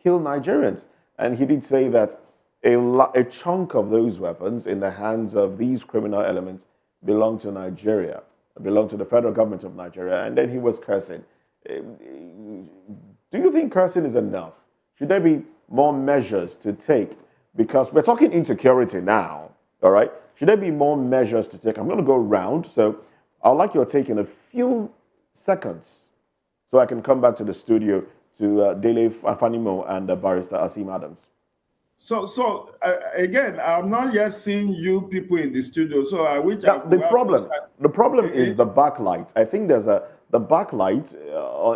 kill Nigerians. And he did say that a chunk of those weapons in the hands of these criminal elements belong to Nigeria, belong to the federal government of Nigeria. And then he was cursing. Do you think cursing is enough? Should there be more measures to take? Because we're talking insecurity now, all right? Should there be more measures to take? I'm going to go round, so I'd like your take in a few seconds. so I can come back to the studio to Dele Fanimo and Barrister Asim Adams. So again, I'm not yet seeing you people in the studio. So I wish Now, the problem is the backlight. I think the backlight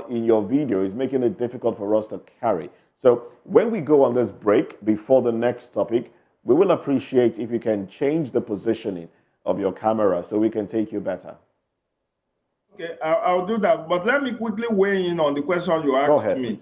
in your video is making it difficult for us to carry. So when we go on this break before the next topic, we will appreciate if you can change the positioning of your camera so we can take you better. Okay, I'll do that. But let me quickly weigh in on the question you asked me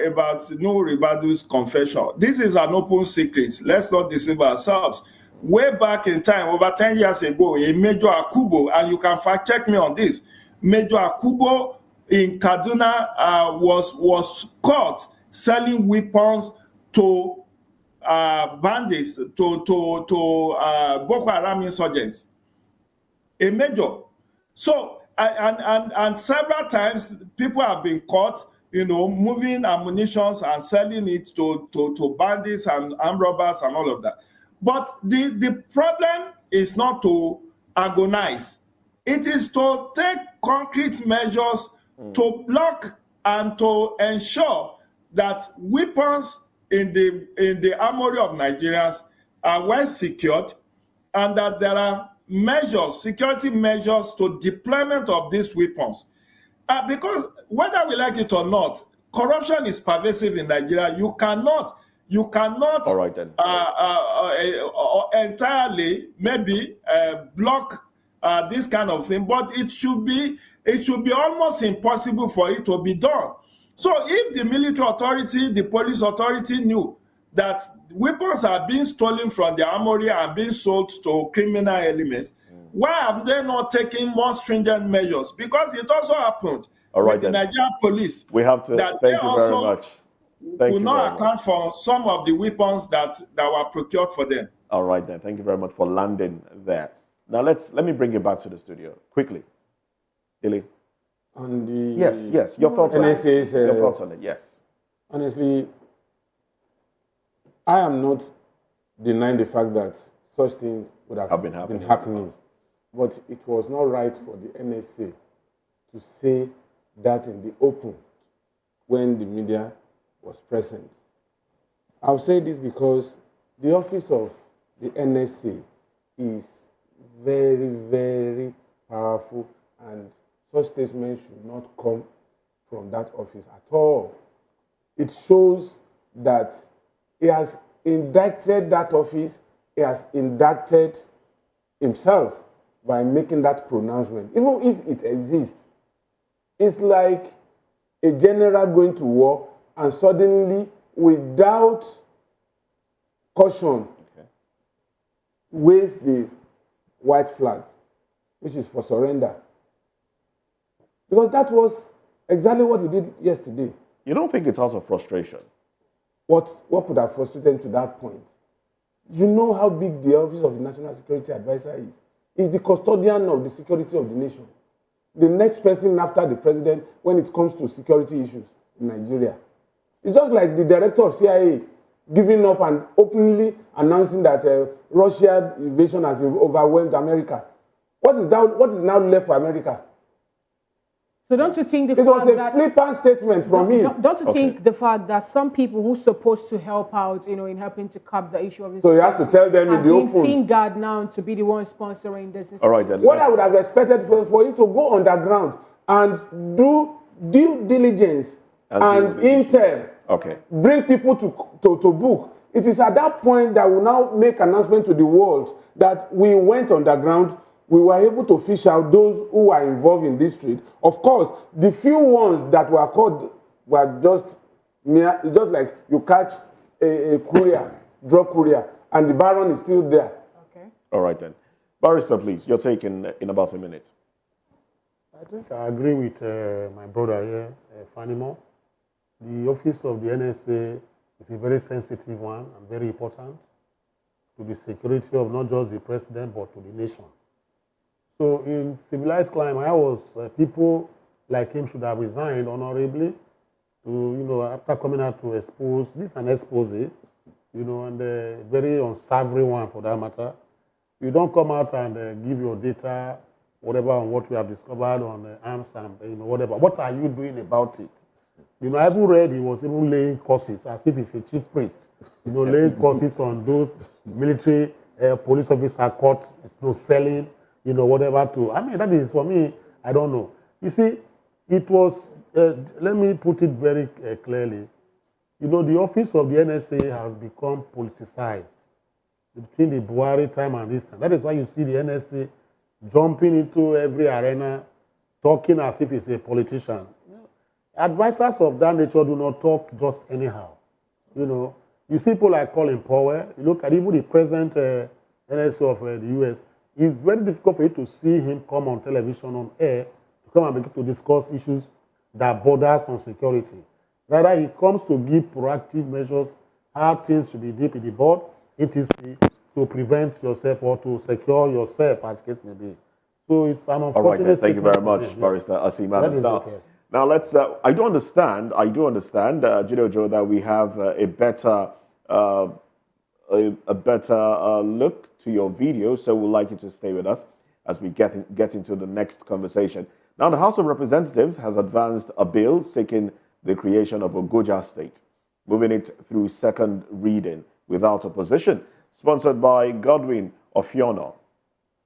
about Nu'Ribadu's confession. This is an open secret. Let's not deceive ourselves. Way back in time, over 10 years ago, a Major Akubo, and you can fact check me on this, Major Akubo in Kaduna was caught selling weapons to bandits, to Boko Haram insurgents. A major. So, and several times people have been caught, moving ammunition and selling it to bandits and armed robbers and all of that. But the problem is not to agonize. It is to take concrete measures to block and to ensure that weapons in the armory of Nigerians are well secured, and that there are measures, security measures to deployment of these weapons. Because whether we like it or not, corruption is pervasive in Nigeria. You cannot All right, then. Entirely maybe block this kind of thing, but it should be almost impossible for it to be done. So if the military authority, the police authority knew that weapons are being stolen from the armory and being sold to criminal elements, why have they not taken more stringent measures? Because it also happened with the Nigerian police. We have to thank you very much. Do not account for some of the weapons that were procured for them. All right, then. Thank you very much for landing there. Now let me bring you back to the studio quickly. Illy. On the yes, your thoughts NSA's, on it. Your thoughts on it, yes. Honestly, I am not denying the fact that such things would have been happening. But it was not right for the NSA to say that in the open when the media was present. I'll say this because the office of the NSA is very, very powerful, and such statements should not come from that office at all. It shows that he has indicted that office, he has indicted himself by making that pronouncement. Even if it exists, it's like a general going to war and suddenly, without caution, waves the white flag, which is for surrender. Because that was exactly what he did yesterday. You don't think it's out of frustration? What could have frustrated him to that point? You know how big the Office of the National Security Advisor is. He's the custodian of the security of the nation. The next person after the president when it comes to security issues in Nigeria. It's just like the director of CIA giving up and openly announcing that Russian invasion has overwhelmed America. What is now left for America? So don't you think it was a flippant statement from him? Don't you think the fact that some people who are supposed to help out, in helping to curb the issue of this, so he has to tell them in the open, fingered now to be the one sponsoring this? All right, then. What I would have expected for him to go underground and do due diligence and intel. Okay. Bring people to book. It is at that point that we now make announcement to the world that we went underground. We were able to fish out those who are involved in this trade. Of course, the few ones that were caught were just mere. It's just like you catch a courier, drug courier, and the baron is still there. Okay. All right then. Barrister, please, your take in about a minute. I think I agree with my brother here, Fanimo. The office of the NSA is a very sensitive one and very important to the security of not just the president, but to the nation. So in civilized climate, people like him should have resigned honorably to, after coming out to expose, this is an expose, and a very unsavory one for that matter. You don't come out and give your data whatever on what we have discovered on arms and whatever. What are you doing about it? I even read he was even laying courses as if he's a chief priest. Laying courses on those military police officer caught, selling, whatever to. I mean, that is for me. I don't know. You see, it was. Let me put it very clearly. The office of the NSA has become politicized between the Buhari time and this time. That is why you see the NSA jumping into every arena, talking as if it's a politician. Advisors of that nature do not talk just anyhow. You see people like Colin Powell. You look at even the present NSA of the US. It's very difficult for you to see him come on television, on air, to come and begin to discuss issues that borders on security. Rather, he comes to give proactive measures, how things should be deep in the board, etc., to prevent yourself or to secure yourself, as case may be. So it's an unfortunate. All right, then. Thank you very much, Barrister Asim Adams. Now let's. I do understand, Jide Ojo, that we have a better look to your video. So we'd like you to stay with us as we get into the next conversation. Now, the House of Representatives has advanced a bill seeking the creation of a Goja state, moving it through second reading without opposition, sponsored by Godwin Ofiono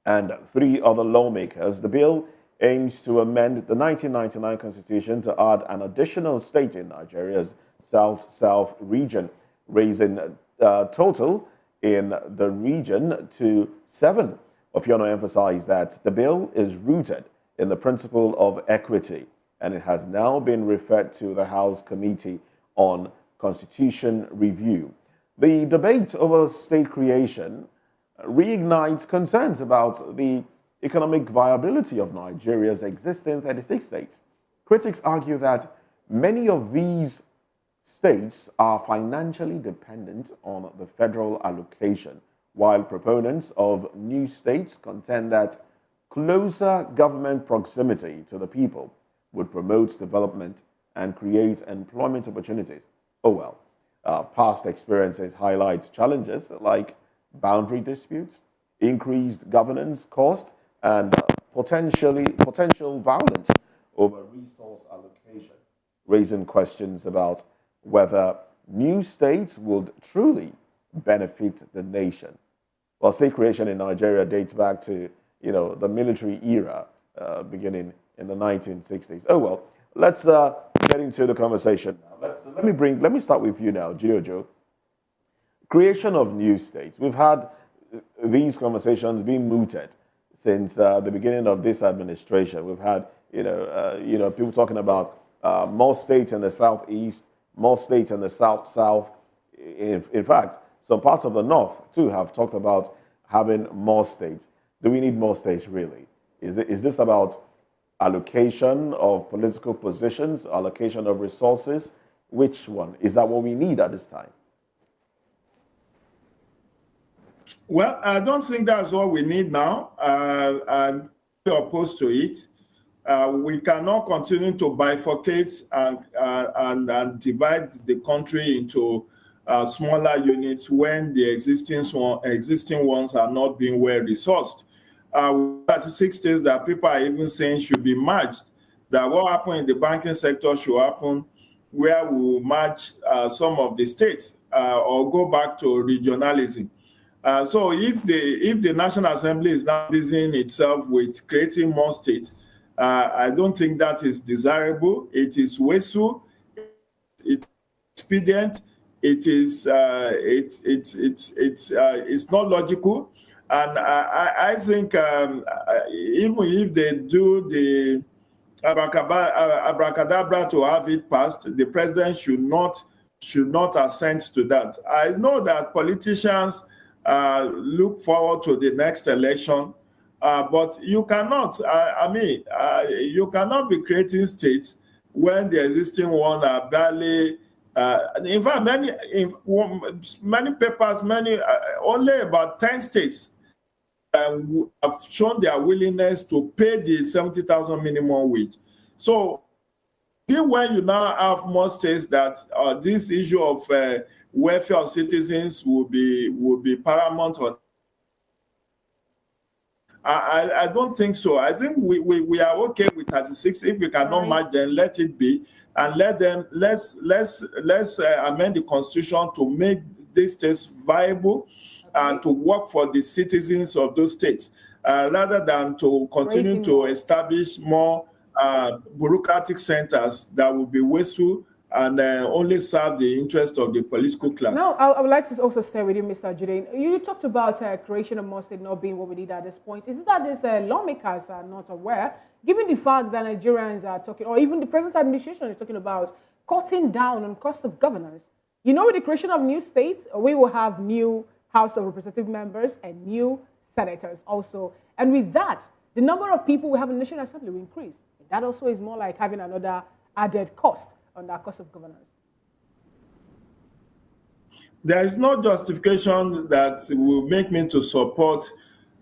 and 3 other lawmakers. The bill aims to amend the 1999 Constitution to add an additional state in Nigeria's South-South region, raising total in the region to 7. Ofiono emphasized that the bill is rooted in the principle of equity, and it has now been referred to the House Committee on Constitution Review. The debate over state creation reignites concerns about the economic viability of Nigeria's existing 36 states. Critics argue that many of these states are financially dependent on the federal allocation, while proponents of new states contend that closer government proximity to the people would promote development and create employment opportunities. Oh well, past experiences highlight challenges like boundary disputes, increased governance cost, and potential violence over resource allocation, raising questions about whether new states would truly benefit the nation. Well, state creation in Nigeria dates back to the military era, beginning in the 1960s. Oh well, let's get into the conversation now. Let me start with you now, Jide Ojo. Creation of new states. We've had these conversations being mooted since the beginning of this administration. We've had people talking about more states in the southeast, more states in the south-south. In fact, some parts of the north too have talked about having more states. Do we need more states really? Is this about allocation of political positions, allocation of resources? Which one? Is that what we need at this time? Well, I don't think that's what we need now. I'm opposed to it. We cannot continue to bifurcate and divide the country into smaller units when the existing ones are not being well resourced. 36 states that people are even saying should be merged, that what happened in the banking sector should happen where we merge some of the states or go back to regionalism. So if the National Assembly is now busying itself with creating more states, I don't think that is desirable. It is wasteful. It's expedient. It's not logical. And I think even if they do the abracadabra to have it passed, the president should not assent to that. I know that politicians look forward to the next election, but you cannot. You cannot be creating states when the existing ones are barely. In fact, many papers, only about 10 states have shown their willingness to pay the 70,000 minimum wage. So, when you now have more states that this issue of welfare of citizens will be paramount on, I don't think so. I think we are okay with 36. If we cannot Right. match, then let it be, and let's amend the constitution to make these states viable and to work for the citizens of those states, rather than to continue Creating to more. establish more bureaucratic centers that will be wasteful and only serve the interest of the political class. Now, I would like to also stay with you, Mr. Jude. You talked about creation of more state not being what we need at this point. Is it that these lawmakers are not aware, given the fact that Nigerians are talking, or even the present administration is talking about cutting down on cost of governance? You know, with the creation of new states, we will have new House of Representative members and new senators also. And with that, the number of people we have in the National Assembly will increase. That also is more like having another added cost on that cost of governance. There is no justification that will make me to support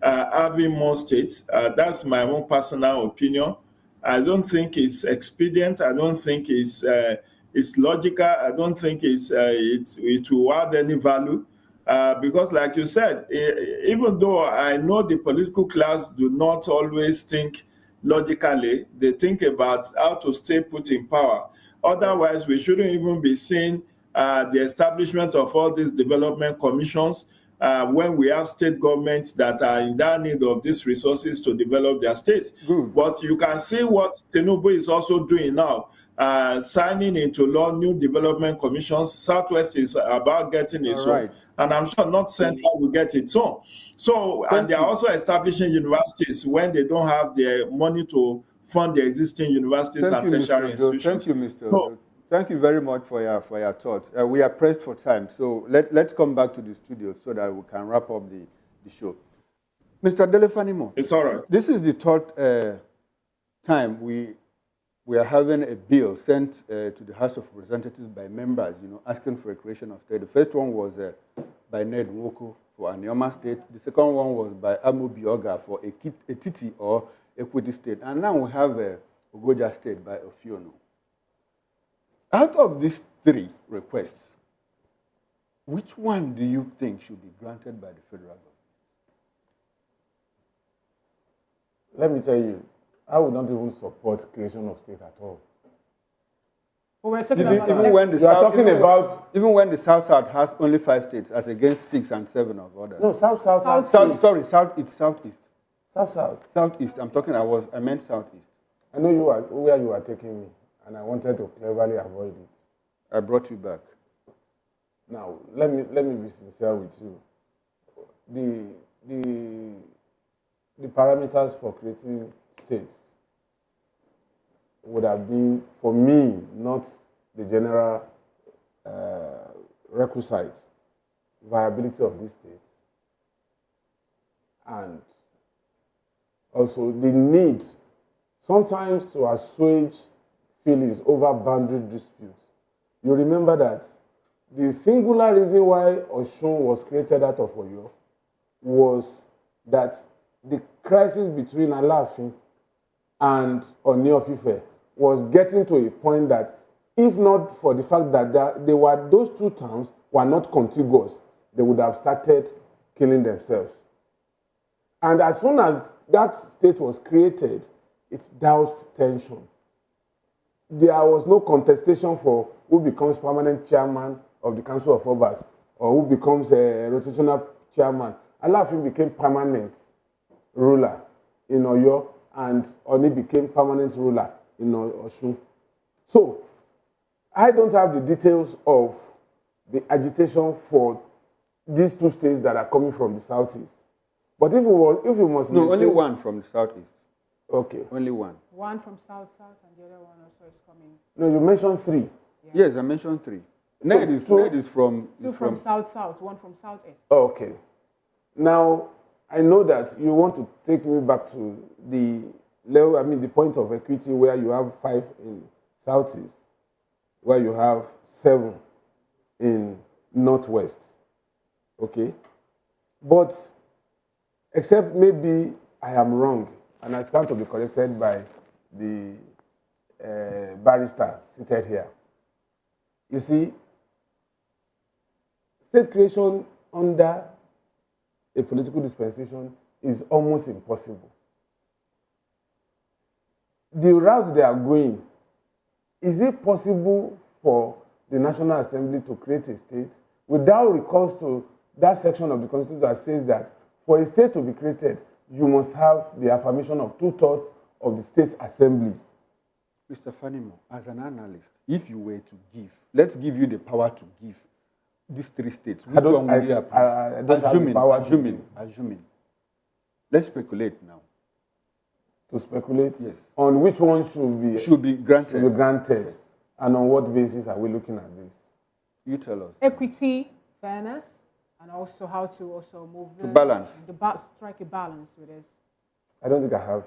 having more states. That's my own personal opinion. I don't think it's expedient. I don't think it's logical. I don't think it will add any value. Because like you said, even though I know the political class do not always think logically, they think about how to stay put in power. Otherwise, we shouldn't even be seeing the establishment of all these development commissions when we have state governments that are in dire need of these resources to develop their states. Good. But you can see what Tinubu is also doing now, signing into law new development commissions. Southwest is about getting its own. Right. And I'm sure North Central will get its own. So, and they are also establishing universities when they don't have the money to fund the existing universities and tertiary institutions. Thank you, Mr. So, Odo. Thank you very much for your thoughts. We are pressed for time, so let's come back to the studio so that we can wrap up the show. Mr. Delefanimo, it's all right. this is the third time we are having a bill sent to the House of Representatives by members, asking for a creation of state. The first one was by Ned Nwoko for Anioma State. The second one was by Amo Bioga for Etiti or Equity State. And now we have Ogoja State by Ofiono. Out of these three requests, which one do you think should be granted by the federal government? Let me tell you, I would not even support creation of state at all. But we're talking Even about when the You are South, talking about even when the South has only 5 states as against 6 and 7 of others. no South. Southeast. Southeast. I meant Southeast. I know where you are taking me, and I wanted to cleverly avoid it. I brought you back. Now let me be sincere with you. The parameters for creating states would have been, for me, not the general requisite viability of these states, and also the need sometimes to assuage feelings over boundary disputes. You remember that the singular reason why Osun was created out of Oyo was that the crisis between Alaafin and Oni of Ife was getting to a point that, if not for the fact that those two towns were not contiguous, they would have started killing themselves. And as soon as that state was created, it doused tension. There was no contestation for who becomes permanent chairman of the Council of Obas or who becomes a rotational chairman. Alaafin became permanent ruler in Oyo, and Oni became permanent ruler in Osun. So, I don't have the details of the agitation for these two states that are coming from the southeast. But if you must No, maintain, only one from the Southeast. Okay. Only one. one from South and the other one also is coming. No, you mentioned 3. Yes, I mentioned 3. Ned is from... Two from South, one from Southeast. Okay. Now, I know that you want to take me back to the level, the point of equity where you have 5 in Southeast, where you have 7 in Northwest. Okay? But, except maybe I am wrong, and I stand to be corrected by the barrister seated here. You see, state creation under a political dispensation is almost impossible. The route they are going, is it possible for the National Assembly to create a state without recourse to that section of the Constitution that says that for a state to be created, you must have the affirmation of 2/3 of the state's assemblies? Mr. Fanimo, as an analyst, if you were to give, let's give you the power to give these 3 states. Which one would you approve? I don't have the power assuming. Let's speculate now. to speculate Yes. on which one should be granted. And on what basis are we looking at this? You tell us. Equity, fairness, and also how to also move To balance. Strike a balance with this. I don't think I have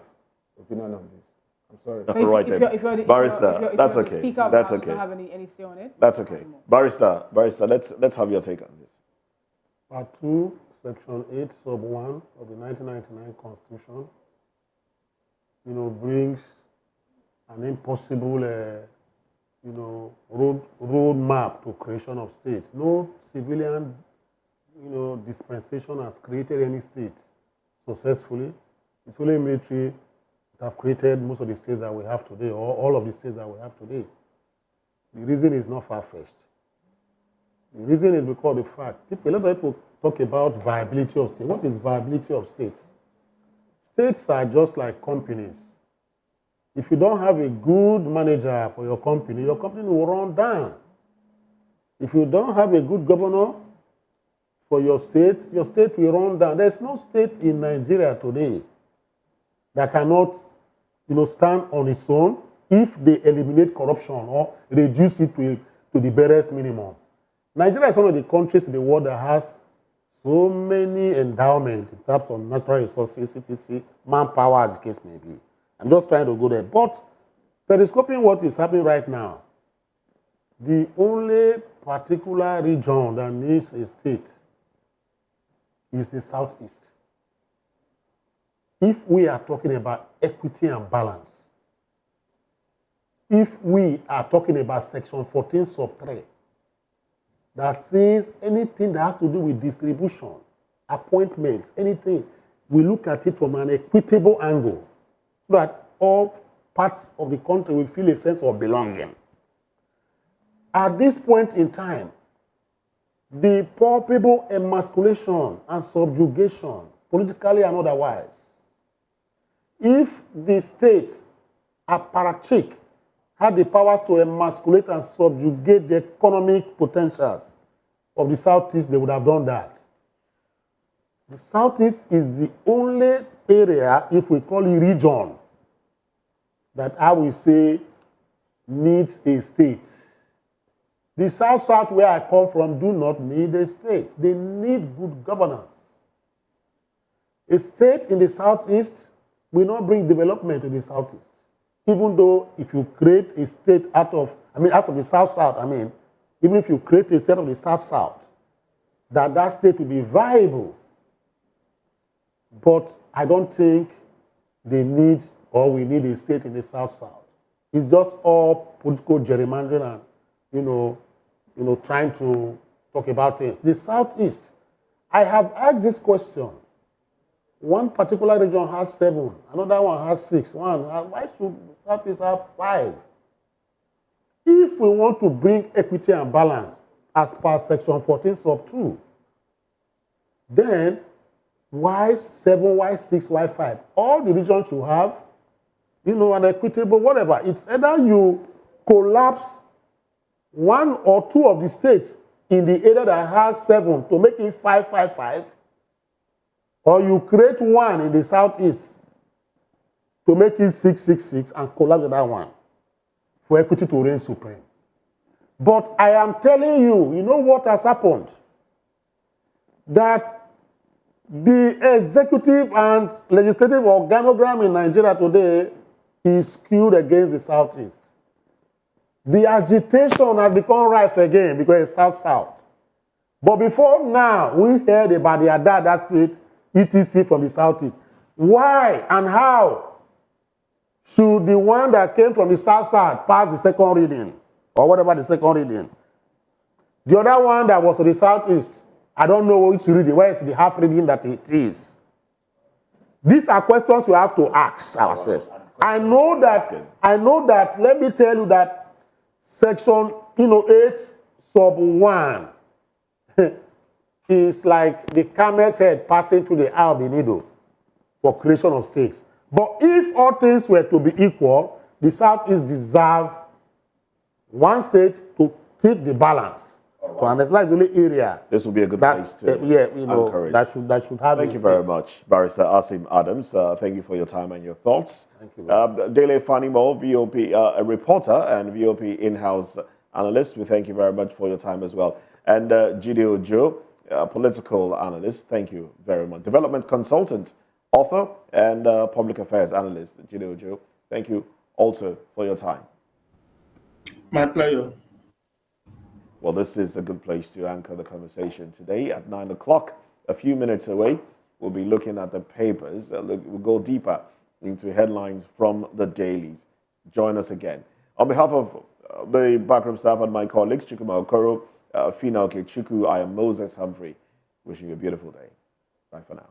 opinion on this. I'm sorry. That's all right then. Barrister, that's okay. That's okay. Don't have any say on it. That's okay. Barrister, let's have your take on this. Part 2, Section 8, Sub 1 of the 1999 Constitution, brings an impossible, road map to creation of state. No civilian, dispensation has created any state successfully. It's only military that have created most of the states that we have today, or all of the states that we have today. The reason is not far-fetched. The reason is because of the fact, a lot of people talk about viability of states. What is viability of states? States are just like companies. If you don't have a good manager for your company will run down. If you don't have a good governor for your state will run down. There's no state in Nigeria today that cannot, stand on its own if they eliminate corruption or reduce it to the barest minimum. Nigeria is one of the countries in the world that has so many endowments in terms of natural resources, etc., manpower, as the case may be. I'm just trying to go there. But periscoping what is happening right now, the only particular region that needs a state is the Southeast. If we are talking about equity and balance, if we are talking about Section 14 sub 3, that says anything that has to do with distribution, appointments, anything, we look at it from an equitable angle so that all parts of the country will feel a sense of belonging. At this point in time, the poor people emasculation and subjugation, politically and otherwise, if the state, apparatchik, had the powers to emasculate and subjugate the economic potentials of the Southeast, they would have done that. The Southeast is the only area, if we call it region, that I will say needs a state. The South-South, where I come from, do not need a state. They need good governance. A state in the Southeast will not bring development to the Southeast. Even though if you create a state out of the South-South, even if you create a state of the South-South, that state will be viable. But I don't think they need or we need a state in the South-South. It's just all political gerrymandering and, trying to talk about things. The Southeast, I have asked this question. One particular region has 7, another one has 6. Why should the Southeast have 5? If we want to bring equity and balance as per Section 14 sub 2, then why 7, why 6, why 5? All the regions should have, an equitable whatever. It's either you collapse 1 or 2 of the states in the area that has 7 to make it 5, 5, 5, or you create 1 in the Southeast to make it 6, 6, 6 and collapse that one for equity to reign supreme. But I am telling you, you know what has happened? That the executive and legislative organogram in Nigeria today is skewed against the Southeast. The agitation has become rife again because it's South-South. But before now, we heard about the Adada state, etc. from the Southeast. Why and how should the one that came from the South-South pass the second reading? Or whatever the second reading? The other one that was from the Southeast, I don't know which reading, where is the half reading that it is. These are questions we have to ask ourselves. I know that, let me tell you that section 8 sub 1 is like the camel's head passing through the eye of the needle for creation of states. But if all things were to be equal, the Southeast deserve one state to tip the balance. To understand the only area. This will be a good place to encourage. That should have. Thank you very much, Barrister Asim Adams. Thank you for your time and your thoughts. Thank you. Dele Fanimo, VOP a reporter and VOP in-house analyst. We thank you very much for your time as well. And Jide Ojo, political analyst. Thank you very much. Development consultant, author, and public affairs analyst, Jide Ojo. Thank you also for your time. My pleasure. Well, this is a good place to anchor the conversation today at 9 o'clock. A few minutes away, we'll be looking at the papers. We'll go deeper into headlines from the dailies. Join us again. On behalf of the backroom staff and my colleagues, Chukuma Okoro, Fina Okechukwu, I am Moses Humphrey. Wishing you a beautiful day. Bye for now.